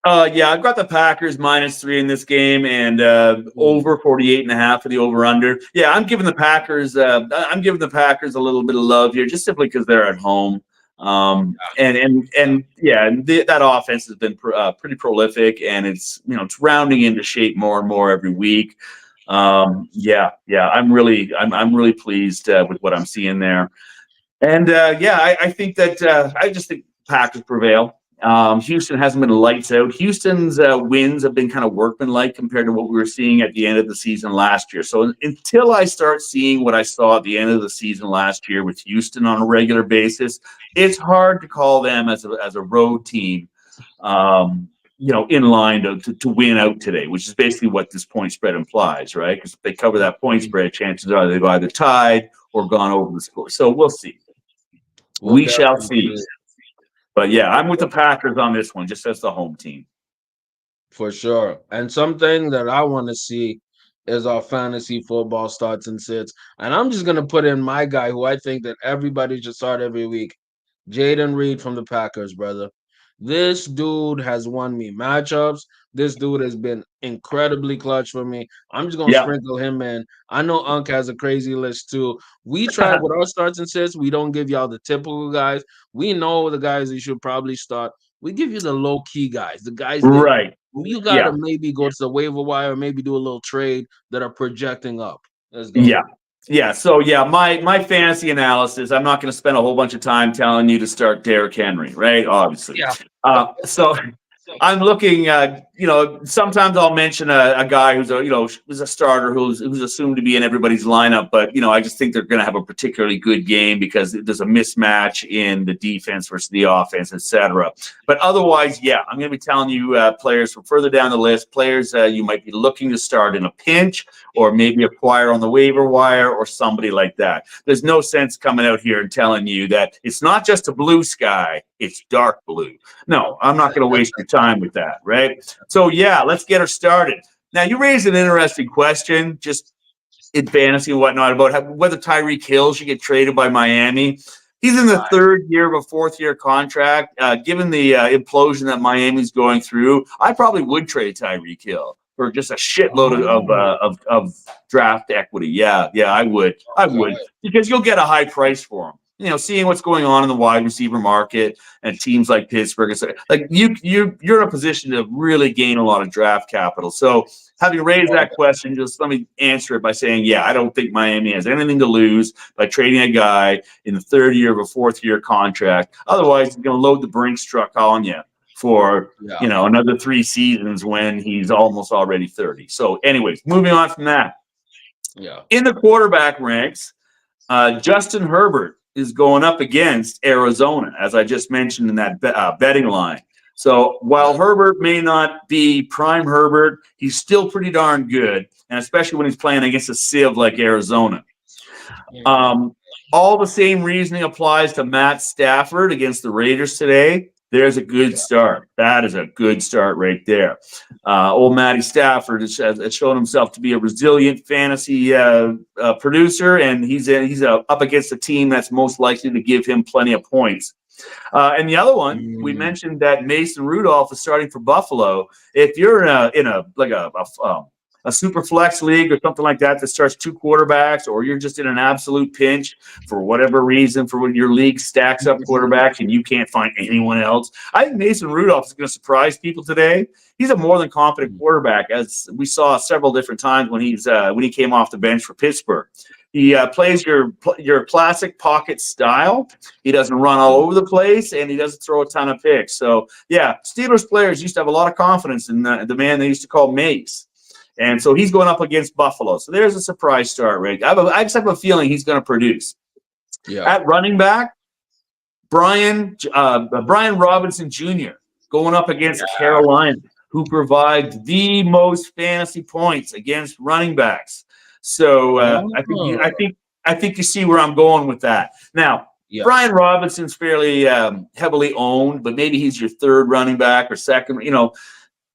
Yeah, I've got the Packers -3 in this game and Mm, over 48.5 for the over under. Yeah, I'm giving the Packers a little bit of love here just simply because they're at home. And yeah, that offense has been pretty prolific, and it's rounding into shape more and more every week. Yeah, I'm really pleased with what I'm seeing there. And yeah, I think that I just think Packers prevail. Houston hasn't been lights out. Houston's wins have been kind of workmanlike compared to what we were seeing at the end of the season last year. So until I start seeing what I saw at the end of the season last year with Houston on a regular basis, it's hard to call them as a road team, in line to win out today, which is basically what this point spread implies, right? Because if they cover that point spread, chances are they've either tied or gone over the score. So we'll see. We'll We shall definitely see. see. But yeah, I'm with the Packers on this one, just as the home team. For sure. And something that I want to see is our fantasy football starts and sits. And I'm just gonna put in my guy who I think that everybody should start every week. Jaden Reed from the Packers, brother. This dude has won me matchups. This dude has been incredibly clutch for me. I'm just gonna Yeah. sprinkle him in. I know Unc has a crazy list too. We try with our starts and sits. We don't give y'all the typical guys. We know the guys you should probably start. We give you the low key guys, the guys that Right. you got to Yeah. maybe go to the waiver wire, maybe do a little trade that are projecting up. Let's go. Yeah. Yeah. So yeah, my fantasy analysis, I'm not going to spend a whole bunch of time telling you to start Derrick Henry, right? Obviously. Yeah. So I'm looking. Sometimes I'll mention a guy who's a starter who's assumed to be in everybody's lineup, but I just think they're going to have a particularly good game because there's a mismatch in the defense versus the offense, etc. But otherwise, yeah, I'm going to be telling you players from further down the list, players you might be looking to start in a pinch or maybe acquire on the waiver wire or somebody like that. There's no sense coming out here and telling you that it's not just a blue sky, it's dark blue. No, I'm not going to waste your time with that, right? So, yeah, let's get her started. Now, you raised an interesting question, just in fantasy and whatnot, about whether Tyreek Hill should get traded by Miami. He's in the third year of a fourth-year contract. Given the implosion that Miami's going through, I probably would trade Tyreek Hill for just a shitload of draft equity. Yeah, I would. Because you'll get a high price for him. Seeing what's going on in the wide receiver market and teams like Pittsburgh, like you're in a position to really gain a lot of draft capital. So having raised that question, just let me answer it by saying, yeah, I don't think Miami has anything to lose by trading a guy in the third year of a fourth-year contract. Otherwise, he's going to load the Brinks truck on you for another 3 seasons when he's almost already 30. So, anyways, moving on from that. Yeah. In the quarterback ranks, Justin Herbert is going up against Arizona, as I just mentioned in that betting line. So while Herbert may not be prime Herbert, he's still pretty darn good, and especially when he's playing against a sieve like Arizona. All the same reasoning applies to Matt Stafford against the Raiders today. There's a good start. That is a good start right there. Old Matty Stafford has shown himself to be a resilient fantasy producer, and he's up against a team that's most likely to give him plenty of points. And the other one, we mentioned that Mason Rudolph is starting for Buffalo. If you're in a super flex league or something like that starts 2 quarterbacks, or you're just in an absolute pinch for whatever reason, for when your league stacks up quarterbacks and you can't find anyone else, I think Mason Rudolph is going to surprise people today. He's a more than competent quarterback, as we saw several different times when he came off the bench for Pittsburgh. He plays your classic pocket style. He doesn't run all over the place, and he doesn't throw a ton of picks. So, yeah, Steelers players used to have a lot of confidence in the man they used to call Mace. And so he's going up against Buffalo. So there's a surprise start, Rick. I just have a feeling he's going to produce. Yeah. At running back, Brian Robinson Jr. going up against Carolina, who provides the most fantasy points against running backs. So I think you see where I'm going with that. Now, Brian Robinson's fairly heavily owned, but maybe he's your third running back or second.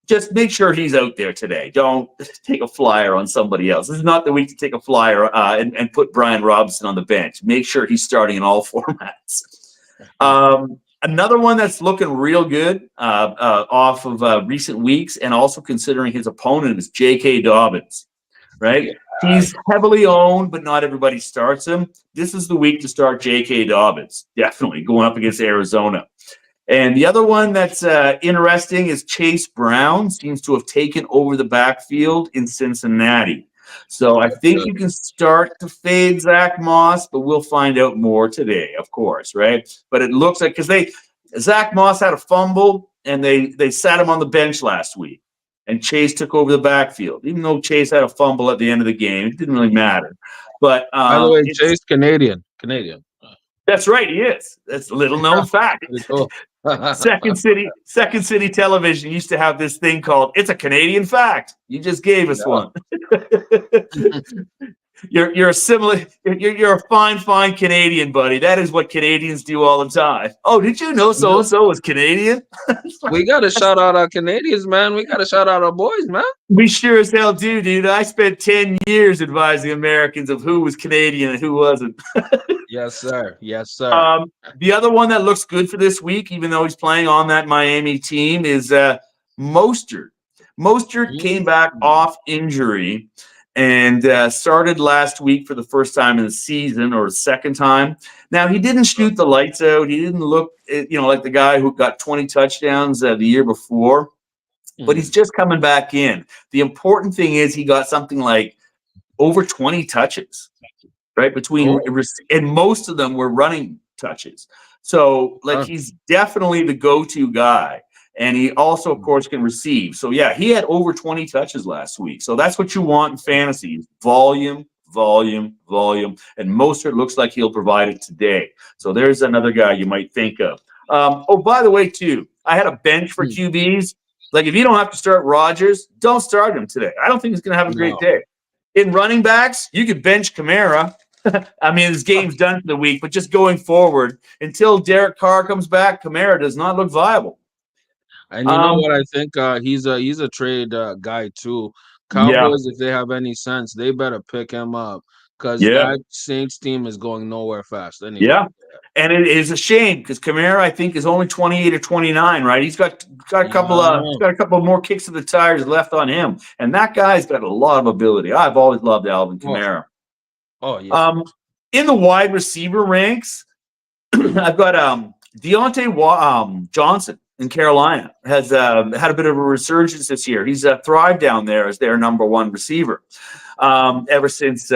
Just make sure he's out there today. Don't take a flyer on somebody else. This is not the week to take a flyer and put Brian Robinson on the bench. Make sure he's starting in all formats. Another one that's looking real good off of recent weeks, and also considering his opponent, is J.K. Dobbins. right? Yeah. He's heavily owned, but not everybody starts him. This is the week to start J.K. Dobbins, definitely going up against Arizona. And the other one that's interesting is Chase Brown seems to have taken over the backfield in Cincinnati. So I think you can start to fade Zach Moss, but we'll find out more today, of course, right? But it looks like because Zach Moss had a fumble and they sat him on the bench last week, and Chase took over the backfield. Even though Chase had a fumble at the end of the game, it didn't really matter. But By the way, it's Chase Canadian. Canadian. that's right, he is. That's a little known fact. Pretty cool. Second City Television used to have this thing called "It's a Canadian Fact." You just gave us one. You're a similar. You're a fine Canadian, buddy. That is what Canadians do all the time. Oh, did you know so and so was Canadian? We got to shout out our Canadians, man. We got to shout out our boys, man. We sure as hell do, dude. I spent 10 years advising Americans of who was Canadian and who wasn't. Yes, sir. Yes, sir. The other one that looks good for this week, even though he's playing on that Miami team, is Mostert. Mostert came back off injury and started last week for the first time in the season, or second time. Now, he didn't shoot the lights out. He didn't look, like the guy who got 20 touchdowns the year before, but he's just coming back in. The important thing is he got something like over 20 touches, right? And most of them were running touches. So, he's definitely the go-to guy. And he also, of course, can receive. So, yeah, he had over 20 touches last week. So that's what you want in fantasy: volume. And Mostert looks like he'll provide it today. So there's another guy you might think of. By the way, too, I had a bench for QBs. Like, if you don't have to start Rodgers, don't start him today. I don't think he's going to have a great day. In running backs, you could bench Kamara. I mean, his game's done for the week, but just going forward, until Derek Carr comes back, Kamara does not look viable. And you know what? I think he's a trade guy too. Cowboys, if they have any sense, they better pick him up, because that Saints team is going nowhere fast anyway. Yeah. And it is a shame because Kamara, I think, is only 28 or 29, right? He's got a couple more kicks to the tires left on him, and that guy's got a lot of ability. I've always loved Alvin Kamara. Oh yeah. In the wide receiver ranks, I've got Deontay Johnson in Carolina has had a bit of a resurgence this year. He's thrived down there as their number one receiver ever since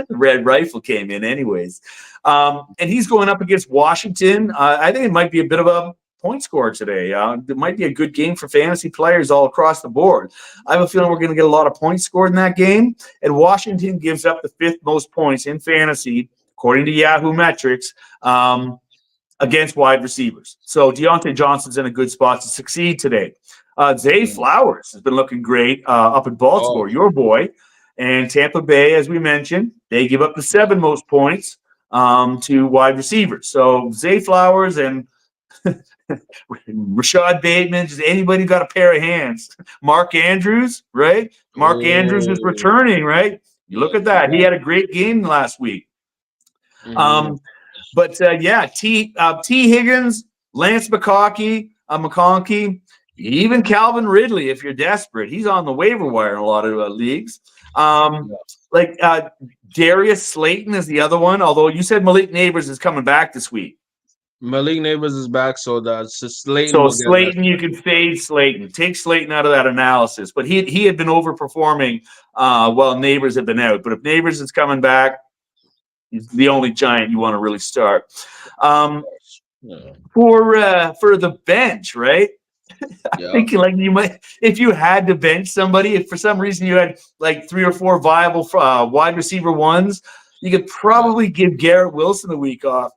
Red Rifle came in anyways. And he's going up against Washington. I think it might be a bit of a point scorer today. It might be a good game for fantasy players all across the board. I have a feeling we're going to get a lot of points scored in that game. And Washington gives up the 5th most points in fantasy, according to Yahoo metrics, against wide receivers. So Deontay Johnson's in a good spot to succeed today. Zay Flowers has been looking great up in Baltimore, your boy. And Tampa Bay, as we mentioned, they give up the 7 most points to wide receivers. So Zay Flowers and Rashad Bateman, just anybody got a pair of hands. Mark Andrews, right? Mark Andrews is returning, right? You look at that. He had a great game last week. But T. Higgins, Lance McConkey, even Calvin Ridley, if you're desperate. He's on the waiver wire in a lot of leagues. Darius Slayton is the other one, although you said Malik Neighbors is coming back this week. Malik Neighbors is back, so Slayton. So Slayton, you can fade Slayton. Take Slayton out of that analysis. But he had been overperforming while Neighbors had been out. But if Neighbors is coming back, he's the only giant you want to really start. For the bench, right? I'm thinking like you might, if you had to bench somebody, if for some reason you had like 3 or 4 viable wide receiver ones, you could probably give Garrett Wilson a week off.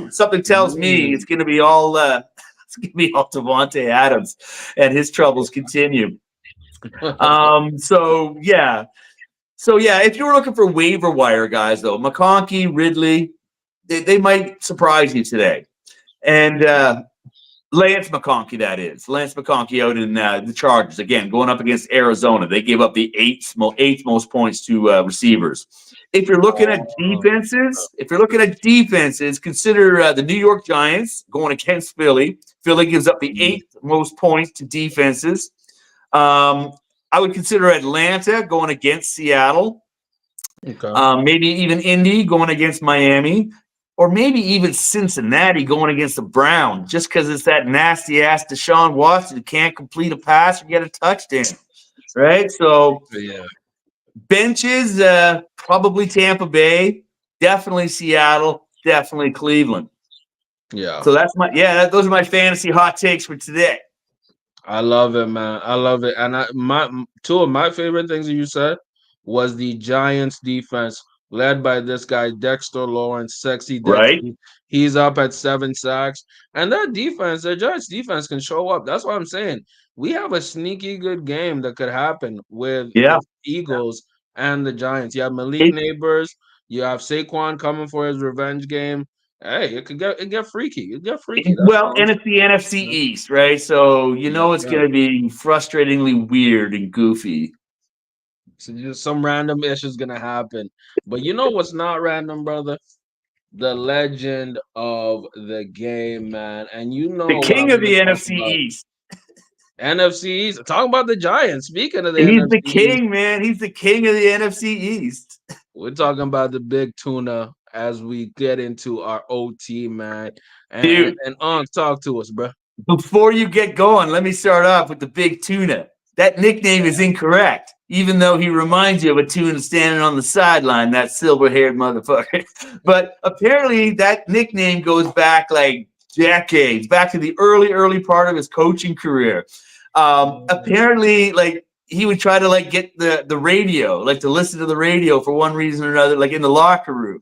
Something tells me it's going to be all Devontae Adams, and his troubles continue. So if you were looking for waiver wire guys, though, McConkey, Ridley, they might surprise you today. And Lance McConkey, that is. Lance McConkey out in the Chargers, again, going up against Arizona. They gave up the eighth most points to receivers. If you're looking at defenses, consider the New York Giants going against Philly. Philly gives up the 8th most points to defenses. I would consider Atlanta going against Seattle. Okay. Maybe even Indy going against Miami, or maybe even Cincinnati going against the Browns, just because it's that nasty ass Deshaun Watson who can't complete a pass or get a touchdown, right? So Yeah. benches, probably Tampa Bay, definitely Seattle, definitely Cleveland. Yeah. So those are my fantasy hot takes for today. I love it, man. I love it. And two of my favorite things that you said was the Giants defense led by this guy Dexter Lawrence, sexy Right? Dexy. He's up at 7 sacks. And that defense, the Giants defense can show up. That's what I'm saying. We have a sneaky good game that could happen with Yeah. the Eagles and the Giants. You have Malik It, Neighbors, you have Saquon coming for his revenge game. Hey, it get freaky. It get freaky. That's well, all I'm and it's the NFC saying. East, right? So Yes, it's sir. going to be frustratingly weird and goofy. So just some random issue's gonna happen. But you know what's not random, brother? The legend of the game, man. And you The know what king I'm of gonna the talk NFC about. East. NFCs. Talking about the Giants. Speaking of the He's the NFCs, king, man. He's the king of the NFC East. we're talking about the big tuna as we get into our OT, man. And Dude, talk to us, bro. before you get going, let me start off with the big tuna. That nickname is incorrect, even though he reminds you of a tuna standing on the sideline, that silver haired motherfucker. But apparently, that nickname goes back like decades, back to the early part of his coaching career. Apparently, like, he would try to like get the radio, like to listen to the radio for one reason or another, like in the locker room.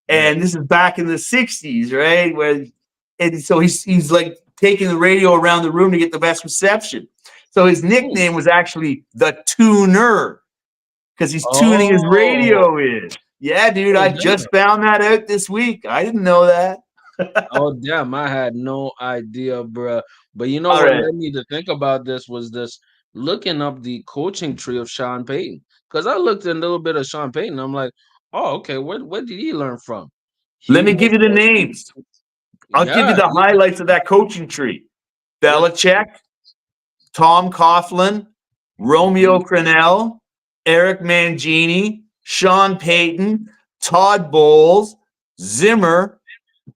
And this is back in the 60s, right? And so he's like taking the radio around the room to get the best reception. So his Ooh. nickname was actually the tuner because he's tuning his Oh, radio in. Yeah, dude, oh, I damn. just found that out this week. I didn't know that. Oh, damn. I had no idea, bruh. But you know All what right. led me to think about this was this looking up the coaching tree of Sean Payton. Because I looked at a little bit of Sean Payton. I'm like, oh, okay, where did he learn from? Let He me give was you the coaching. names. I'll give you Yeah, the highlights of that coaching tree. let's Belichick, Tom Coughlin, Romeo mhm. Crennel, Eric Mangini, Sean Payton, Todd Bowles, Zimmer,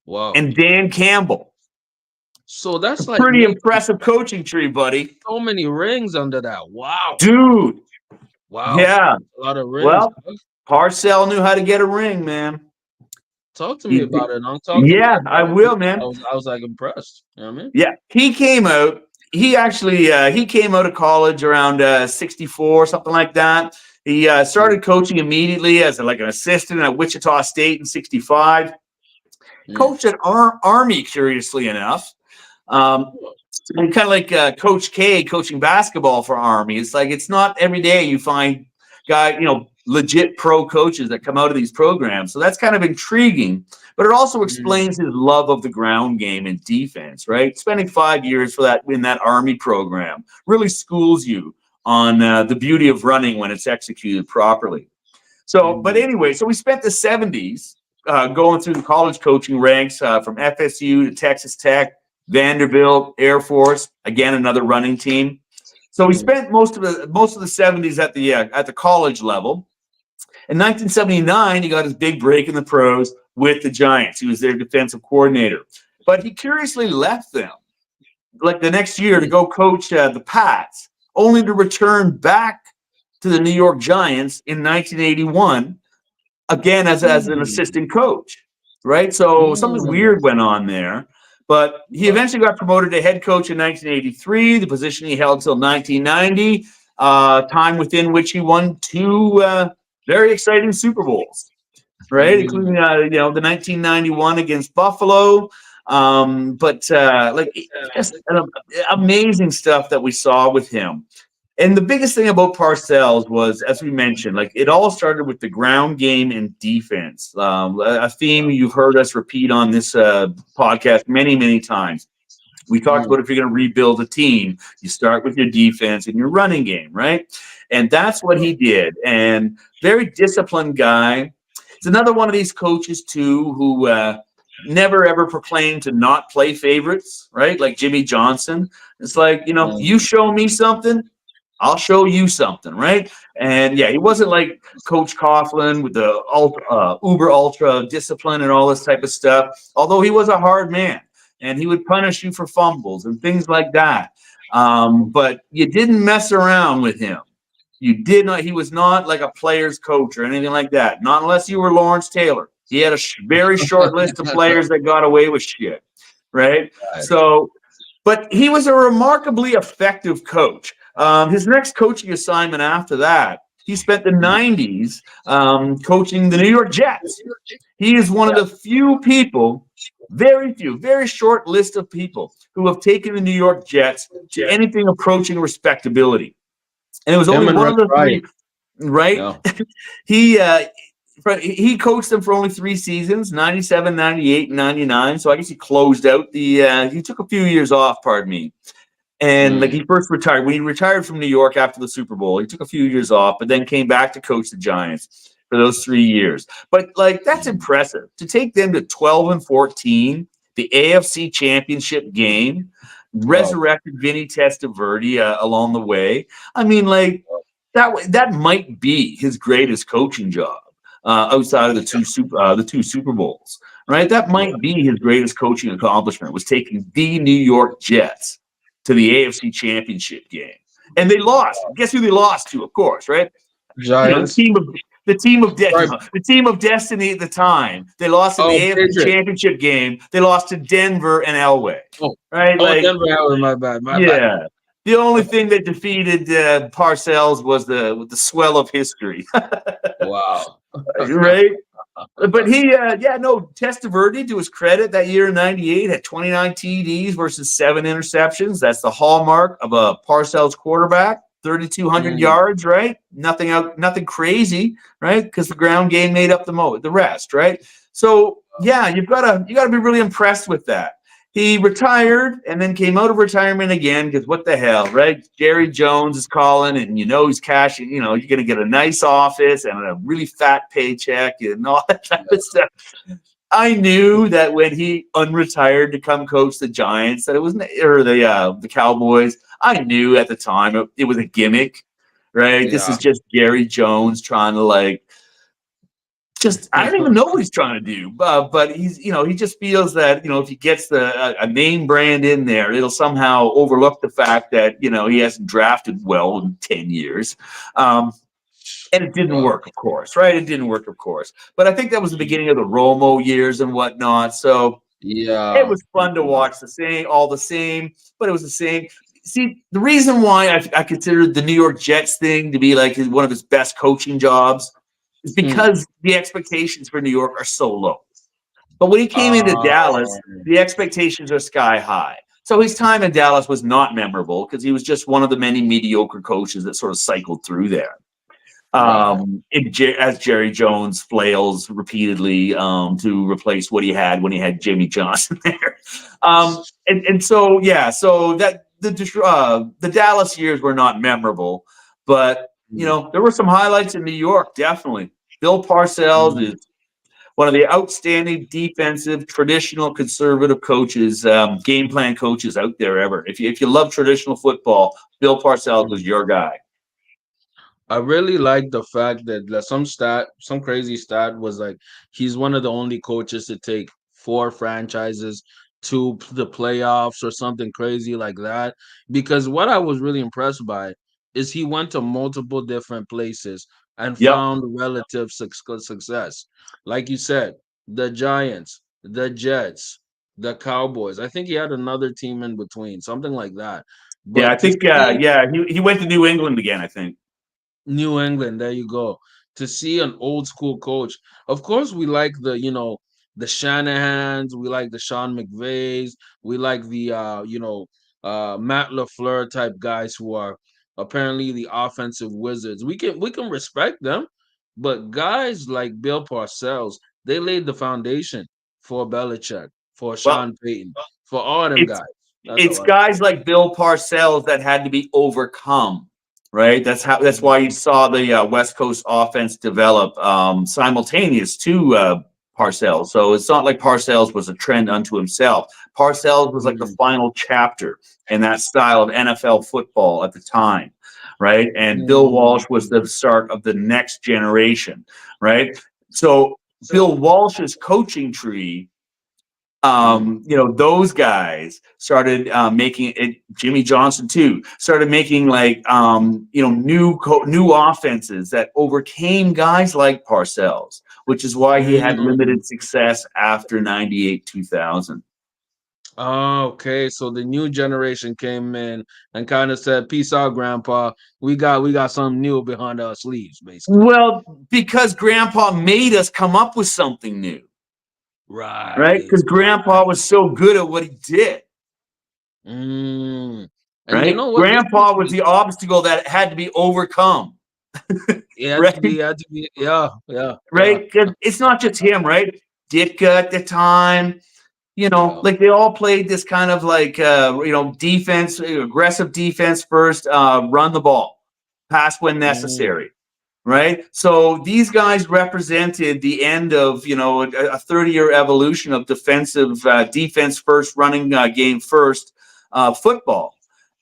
Wow. and Dan Campbell. So that's like Pretty maybe impressive coaching tree, buddy. so many rings under that. Wow. Dude. Wow. Yeah. A lot of rings. Well, Parcell knew how to get a ring, man. Talk to me He, about it. Talk to me yeah, I about it will, because man. I was like impressed. You know what I mean? Yeah, he came out. He came out of college around 64, something like that. He started coaching immediately as like an assistant at Wichita State in 65. Mm. Coached at Army, curiously enough. Um, and kind of like Coach K coaching basketball for Army. It's like it's not every day you find legit pro coaches that come out of these programs. So that's kind of intriguing. But it also Mm. explains his love of the ground game and defense, right? Spending 5 years for that in that Army program really schools you on the beauty of running when it's executed properly. So, but Mm. anyway, so we spent the 70s going through the college coaching ranks from FSU to Texas Tech, Vanderbilt, Air Force, again another running team. So we Mm. spent most of the 70s at the college level. In 1979, he got his big break in the pros with the Giants. He was their defensive coordinator, but he curiously left them like the next year to Mm. go coach the Pats, only to return back to the New York Giants in 1981 again as an Mm. assistant coach, right? So something Mm. weird went on there. But he Wow. eventually got promoted to head coach in 1983, the position he held till 1990, time within which he won two very exciting Super Bowls, right? Mm. Including the 1991 against Buffalo. But just amazing stuff that we saw with him. And the biggest thing about Parcells was, as we mentioned, like it all started with the ground game and defense. A theme you've heard us repeat on this podcast many, many times. We talked Mm. about if you're going to rebuild a team, you start with your defense and your running game, right? And that's what he did. And very disciplined guy. It's another one of these coaches too who never ever proclaimed to not play favorites, right? Like Jimmy Johnson. It's like, you Mm. show me something, I'll show you something, right? And yeah, he wasn't like Coach Coughlin with the uber ultra discipline and all this type of stuff. Although he was a hard man, and he would punish you for fumbles and things like that. But you didn't mess around with him. You did not. He was not like a player's coach or anything like that. Not unless you were Lawrence Taylor. He had a very short list of players that got away with shit, right? Right. So, but he was a remarkably effective coach. His next coaching assignment after that, he spent the 90s coaching the New York Jets. He is one of the few people, very few, very short list of people who have taken the New York Jets to anything approaching respectability. And it was only Him and one of Rex the Wright. three, right? Yeah. he he coached them for only 3 seasons, 97, 98, and 99. So I guess he closed out he took a few years off, pardon me. And like Mm. he first retired, when he retired from New York after the Super Bowl, he took a few years off, but then came back to coach the Giants for those 3 years. But like that's impressive to take them to 12-14, the AFC Championship game, Wow. resurrected Vinny Testaverde along the way. I mean, like that might be his greatest coaching job outside of the two Super Bowls, right? That might be his greatest coaching accomplishment was taking the New York Jets to the AFC Championship game, and they lost. Guess who they lost to? Of course, right? You know Giants. Right. the team of destiny at the time. They lost in the Oh, AFC Patriots. Championship game. They lost to Denver and Elway, Oh, right? oh, Like, Denver Howard. My bad. My bad. yeah. The only thing that defeated Parcells was the swell of history, Wow. right? But Testaverde, to his credit, that year in '98 had 29 TDs versus 7 interceptions. That's the hallmark of a Parcells quarterback. 3,200 Mm. yards, right? Nothing crazy, right? Because the ground game made up the rest, right? So yeah, you gotta be really impressed with that. He retired and then came out of retirement again because what the hell, right? Jerry Jones is calling, and he's cashing. You're going to get a nice office and a really fat paycheck and all that type of stuff. I knew that when he unretired to come coach the Giants, that it was or the Cowboys. I knew at the time it was a gimmick, right? This Yeah. is just Jerry Jones trying to I don't even know what he's trying to do, but he just feels that if he gets a name brand in there, it'll somehow overlook the fact that he hasn't drafted well in 10 years. And it didn't Wow. work, of course, right? It didn't work, of course. But I think that was the beginning of the Romo years and whatnot. So it Yeah. was fun to watch all the same, but it was the same. See, the reason why I considered the New York Jets thing to be like one of his best coaching jobs is Mm. because the expectations for New York are so low. But when he came into Uh, Dallas, the expectations are sky high. So his time in Dallas was not memorable because he was just one of the many mediocre coaches that sort of cycled through there. right. As Jerry Jones flails repeatedly to replace what he had when he had Jimmy Johnson there. So that the Dallas years were not memorable, but there were some highlights in New York, definitely. Bill Parcells Mm. is one of the outstanding defensive, traditional, conservative coaches, game plan coaches out there ever. If you love traditional football, Bill Parcells was your guy. I really like the fact that some crazy stat was like he's one of the only coaches to take 4 franchises to the playoffs or something crazy like that. Because what I was really impressed by is he went to multiple different places and Yep. found relative success. Like you said, the Giants, the Jets, the Cowboys. I think he had another team in between, something like that. Yeah, I But to think see he went to New England again, I think. New England, there you go. To see an old school coach. Of course, we like the Shanahans, we like the Sean McVays, we like the Matt LaFleur type guys who are apparently the offensive wizards. We can respect them, but guys like Bill Parcells, they laid the foundation for Belichick, for Well, Sean Payton, for all them it's guys. That's it's all I guys like Bill Parcells that had to be overcome, right? That's why you saw the West Coast offense develop simultaneous to Parcells. So it's not like Parcells was a trend unto himself. Parcells was like the Mm, final chapter in that style of NFL football at the time. right? And Bill Walsh was the start of the next generation, right? So So, Bill Walsh's coaching tree, mm, those guys started making it. Jimmy Johnson too started making like new offenses that overcame guys like Parcells, which is why he had mm. limited success after 98 2000. Oh, okay. So the new generation came in and kind of said, "Peace out, Grandpa. We got something new behind our sleeves, basically." Well, because Grandpa made us come up with something new, right? Right, Because Grandpa right. was so good at what he did. Mm. And you Right? know what? Grandpa was the obstacle that had to be overcome, It had to right? be, it had to be, yeah, yeah, yeah, Right? 'Cause it's not just him, right? Ditka at the time, yeah. like they all played this kind of like, defense, aggressive defense first, run the ball, pass when Mm, necessary, right? So these guys represented the end of, a 30-year evolution of defense first, running game first football.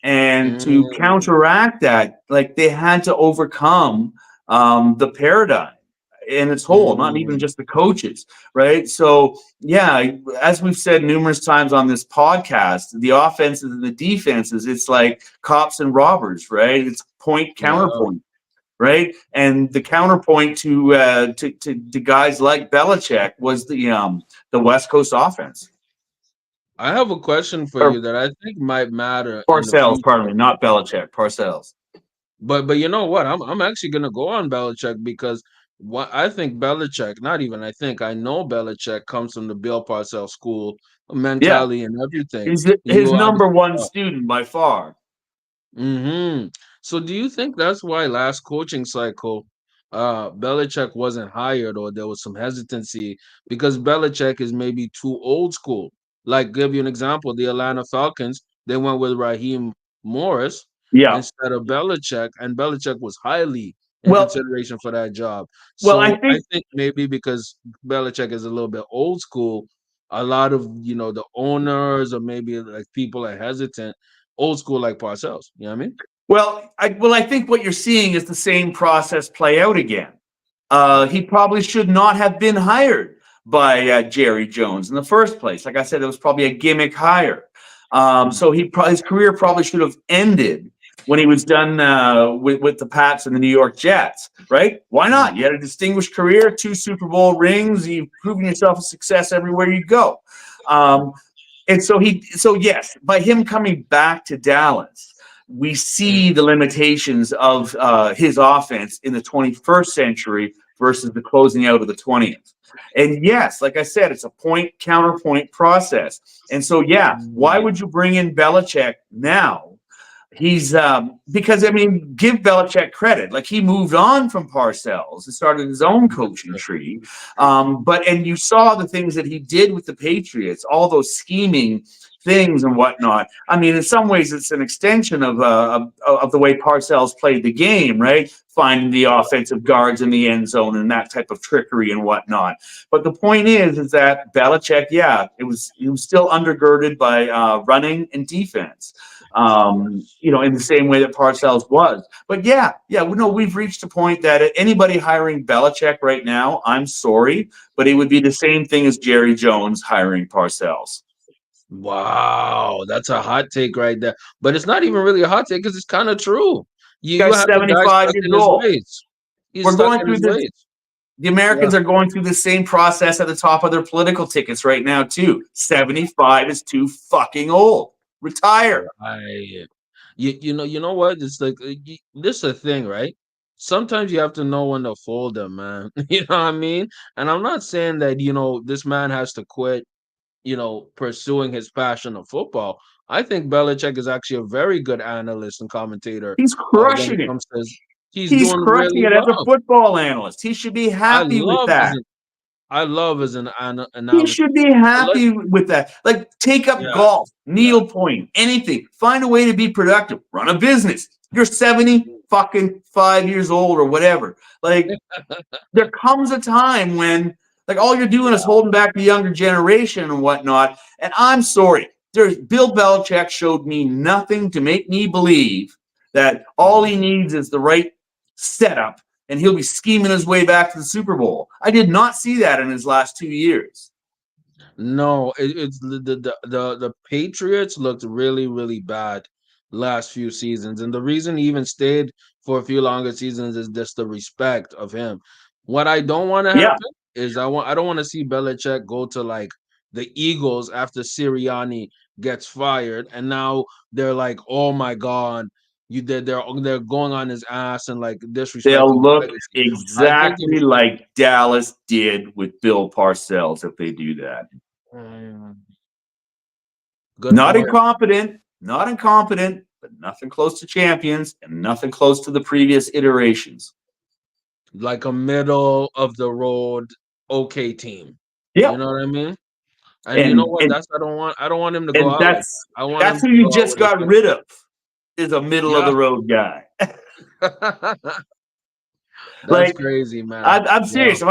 And to mm, counteract that, like they had to overcome the paradigm in its whole, not even mm. just the coaches, right? So, yeah, as we've said numerous times on this podcast, the offenses and the defenses, it's like cops and robbers, right? It's point Yeah. counterpoint, right? And the counterpoint to guys like Belichick was the West Coast offense. I have a question for Or you that I think might matter in the Parcells, pardon future. me, not Belichick, Parcells. But you know what? I'm actually gonna go on Belichick because what I think Belichick, not even I know Belichick comes from the Bill Parcells school Yeah, mentality and everything. he's his You number one obviously student by far. So do you think that's why last coaching cycle, Belichick wasn't hired or there was some hesitancy because Belichick is maybe too old school? Like, give you an example, the Atlanta Falcons, they went with Raheem Morris Yeah. instead of Belichick, and Belichick was highly in Well, consideration for that job. I So I think think maybe because Belichick is a little bit old school, a lot of the owners or maybe like people are hesitant, old school like Parcells. You know what I mean? I think what you're seeing is the same process play out again. Mm, He probably should not have been hired by Jerry Jones in the first place. Like I said, it was probably a gimmick hire. mm, So his career probably should have ended when he was done with the Pats and the New York Jets, right? Why not? mm, You had a distinguished career, 2 Super Bowl rings. You've proven yourself a success everywhere you go. Um, and so yes, by him coming back to Dallas, we mm, see the limitations of his offense in the 21st century versus the closing out of the 20th. And yes, like I said, it's a point counterpoint process. And so, yeah, why mm, would you bring in Belichick now? He's because I mean, give Belichick credit. Like he moved on from Parcells and started his own coaching tree. And you saw the things that he did with the Patriots, all those scheming things and whatnot. I mean, in some ways, it's an extension of the way Parcells played the game, right? Finding the offensive guards in the end zone and that type of trickery and whatnot. But the point is that Belichick, yeah, he was still undergirded by running and defense. In the same way that Parcells was. But yeah, we've reached a point that anybody hiring Belichick right now, I'm sorry, but it would be the same thing as Jerry Jones hiring Parcells. Wow, that's a hot take right there. But it's not even really a hot take because it's kind of true. You Guy's have a guy 75 stuck years in his old. ways. He's We're stuck going in through his this. ways. The Yeah. Americans are going through the same process at the top of their political tickets right now, too. 75 is too fucking old. Retire. Right. You know what? It's like this is a thing, right? Sometimes you have to know when to fold them, man. You know what I mean? And I'm not saying that, this man has to quit, pursuing his passion of football. I think Belichick is actually a very good analyst and commentator He's when it crushing it. comes to he's He's doing crushing really it as a well. football analyst. He should be I happy with love as that. an I love as an He analyst. should be But let happy with that. Like, take up Yeah, golf, yeah. needlepoint, anything. Find a way to be productive. Run a business. You're 70 fucking 5 years old or whatever. Like, there comes a time when, like, all you're doing is holding back the younger generation and whatnot. And I'm sorry. Bill Belichick showed me nothing to make me believe that all he needs is the right setup and he'll be scheming his way back to the Super Bowl. I did not see that in his last 2 years. No, it's the Patriots looked really, really bad last few seasons, and the reason he even stayed for a few longer seasons is just the respect of him. What I don't want to Yeah, happen is I don't want to see Belichick go to like the Eagles after Sirianni gets fired, and now they're like, oh my god, they're going on his ass and like disrespecting they'll the look legacy. I think it, exactly like Dallas did with Bill Parcells if they do that. mm, good Not point. incompetent, not incompetent, but nothing close to champions and nothing close to the previous iterations. Like a middle of the road okay team. You Yep. know what I mean? And you know And what? and That's I don't want him to go and out like that's that. I want that's him who to you go out just with a got good rid of is a middle of yeah. the road guy. That's Like crazy, man. I'm Yeah. serious. If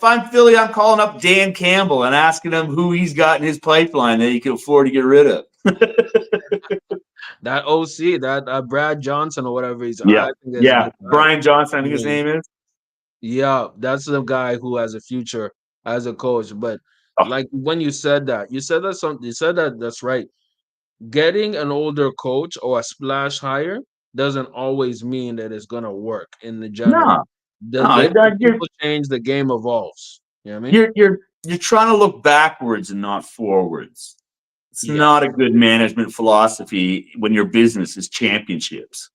I'm Philly, I'm calling up Dan Campbell and asking him who he's got in his pipeline that he can afford to get rid of. That OC, that Brad Johnson or whatever Yeah, I think is a yeah. good guy. Brian Johnson, I think his Yeah. name is. Yeah, that's the guy who has a future as a coach. But Oh, like when you said that something you said that that's right. Getting an older coach or a splash hire doesn't always mean that it's gonna work in the general. no, no. The people change, the game evolves. You know what I mean? You're trying to look backwards and not forwards. It's Yeah, not a good management philosophy when your business is championships.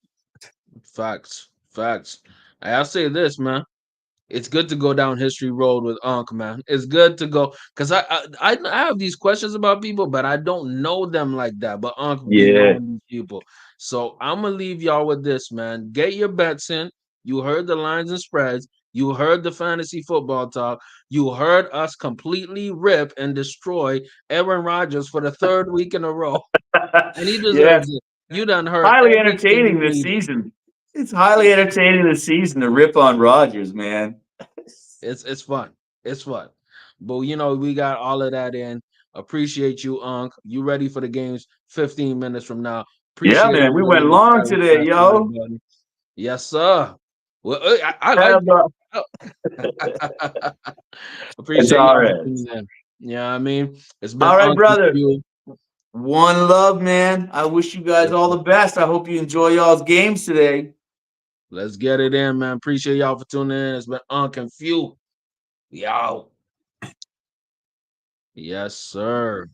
facts, facts. I'll say this, man. It's good to go down history road with Unc, man. It's good to go because I have these questions about people, but I don't know them like that. But Unc be Yeah. knowing these people, so I'm gonna leave y'all with this, man. Get your bets in. You heard the lines and spreads. You heard the fantasy football talk. You heard us completely rip and destroy Aaron Rodgers for the third week in a row, and he Yes. deserves it. You done heard Highly everything entertaining you this needed. season. It's highly entertaining this season to rip on Rodgers, man. It's fun. It's fun. But you know, we got all of that in. Appreciate you, Unc. You ready for the games 15 minutes from now. Yeah, Appreciate man. We everybody went in the long chat who today, pressed the like yo. button. Yes, sir. Well, I like Have a- that. It's Appreciate all y'all for right. tuning in. Yeah, I mean, it's been All right, Unc brother. Phew. One love, man. I wish you guys Yes, all sir. the best. I hope you enjoy y'all's games today. Let's get it in, man. Appreciate y'all for tuning in. It's been Unc Phew. Yo. Yes, sir.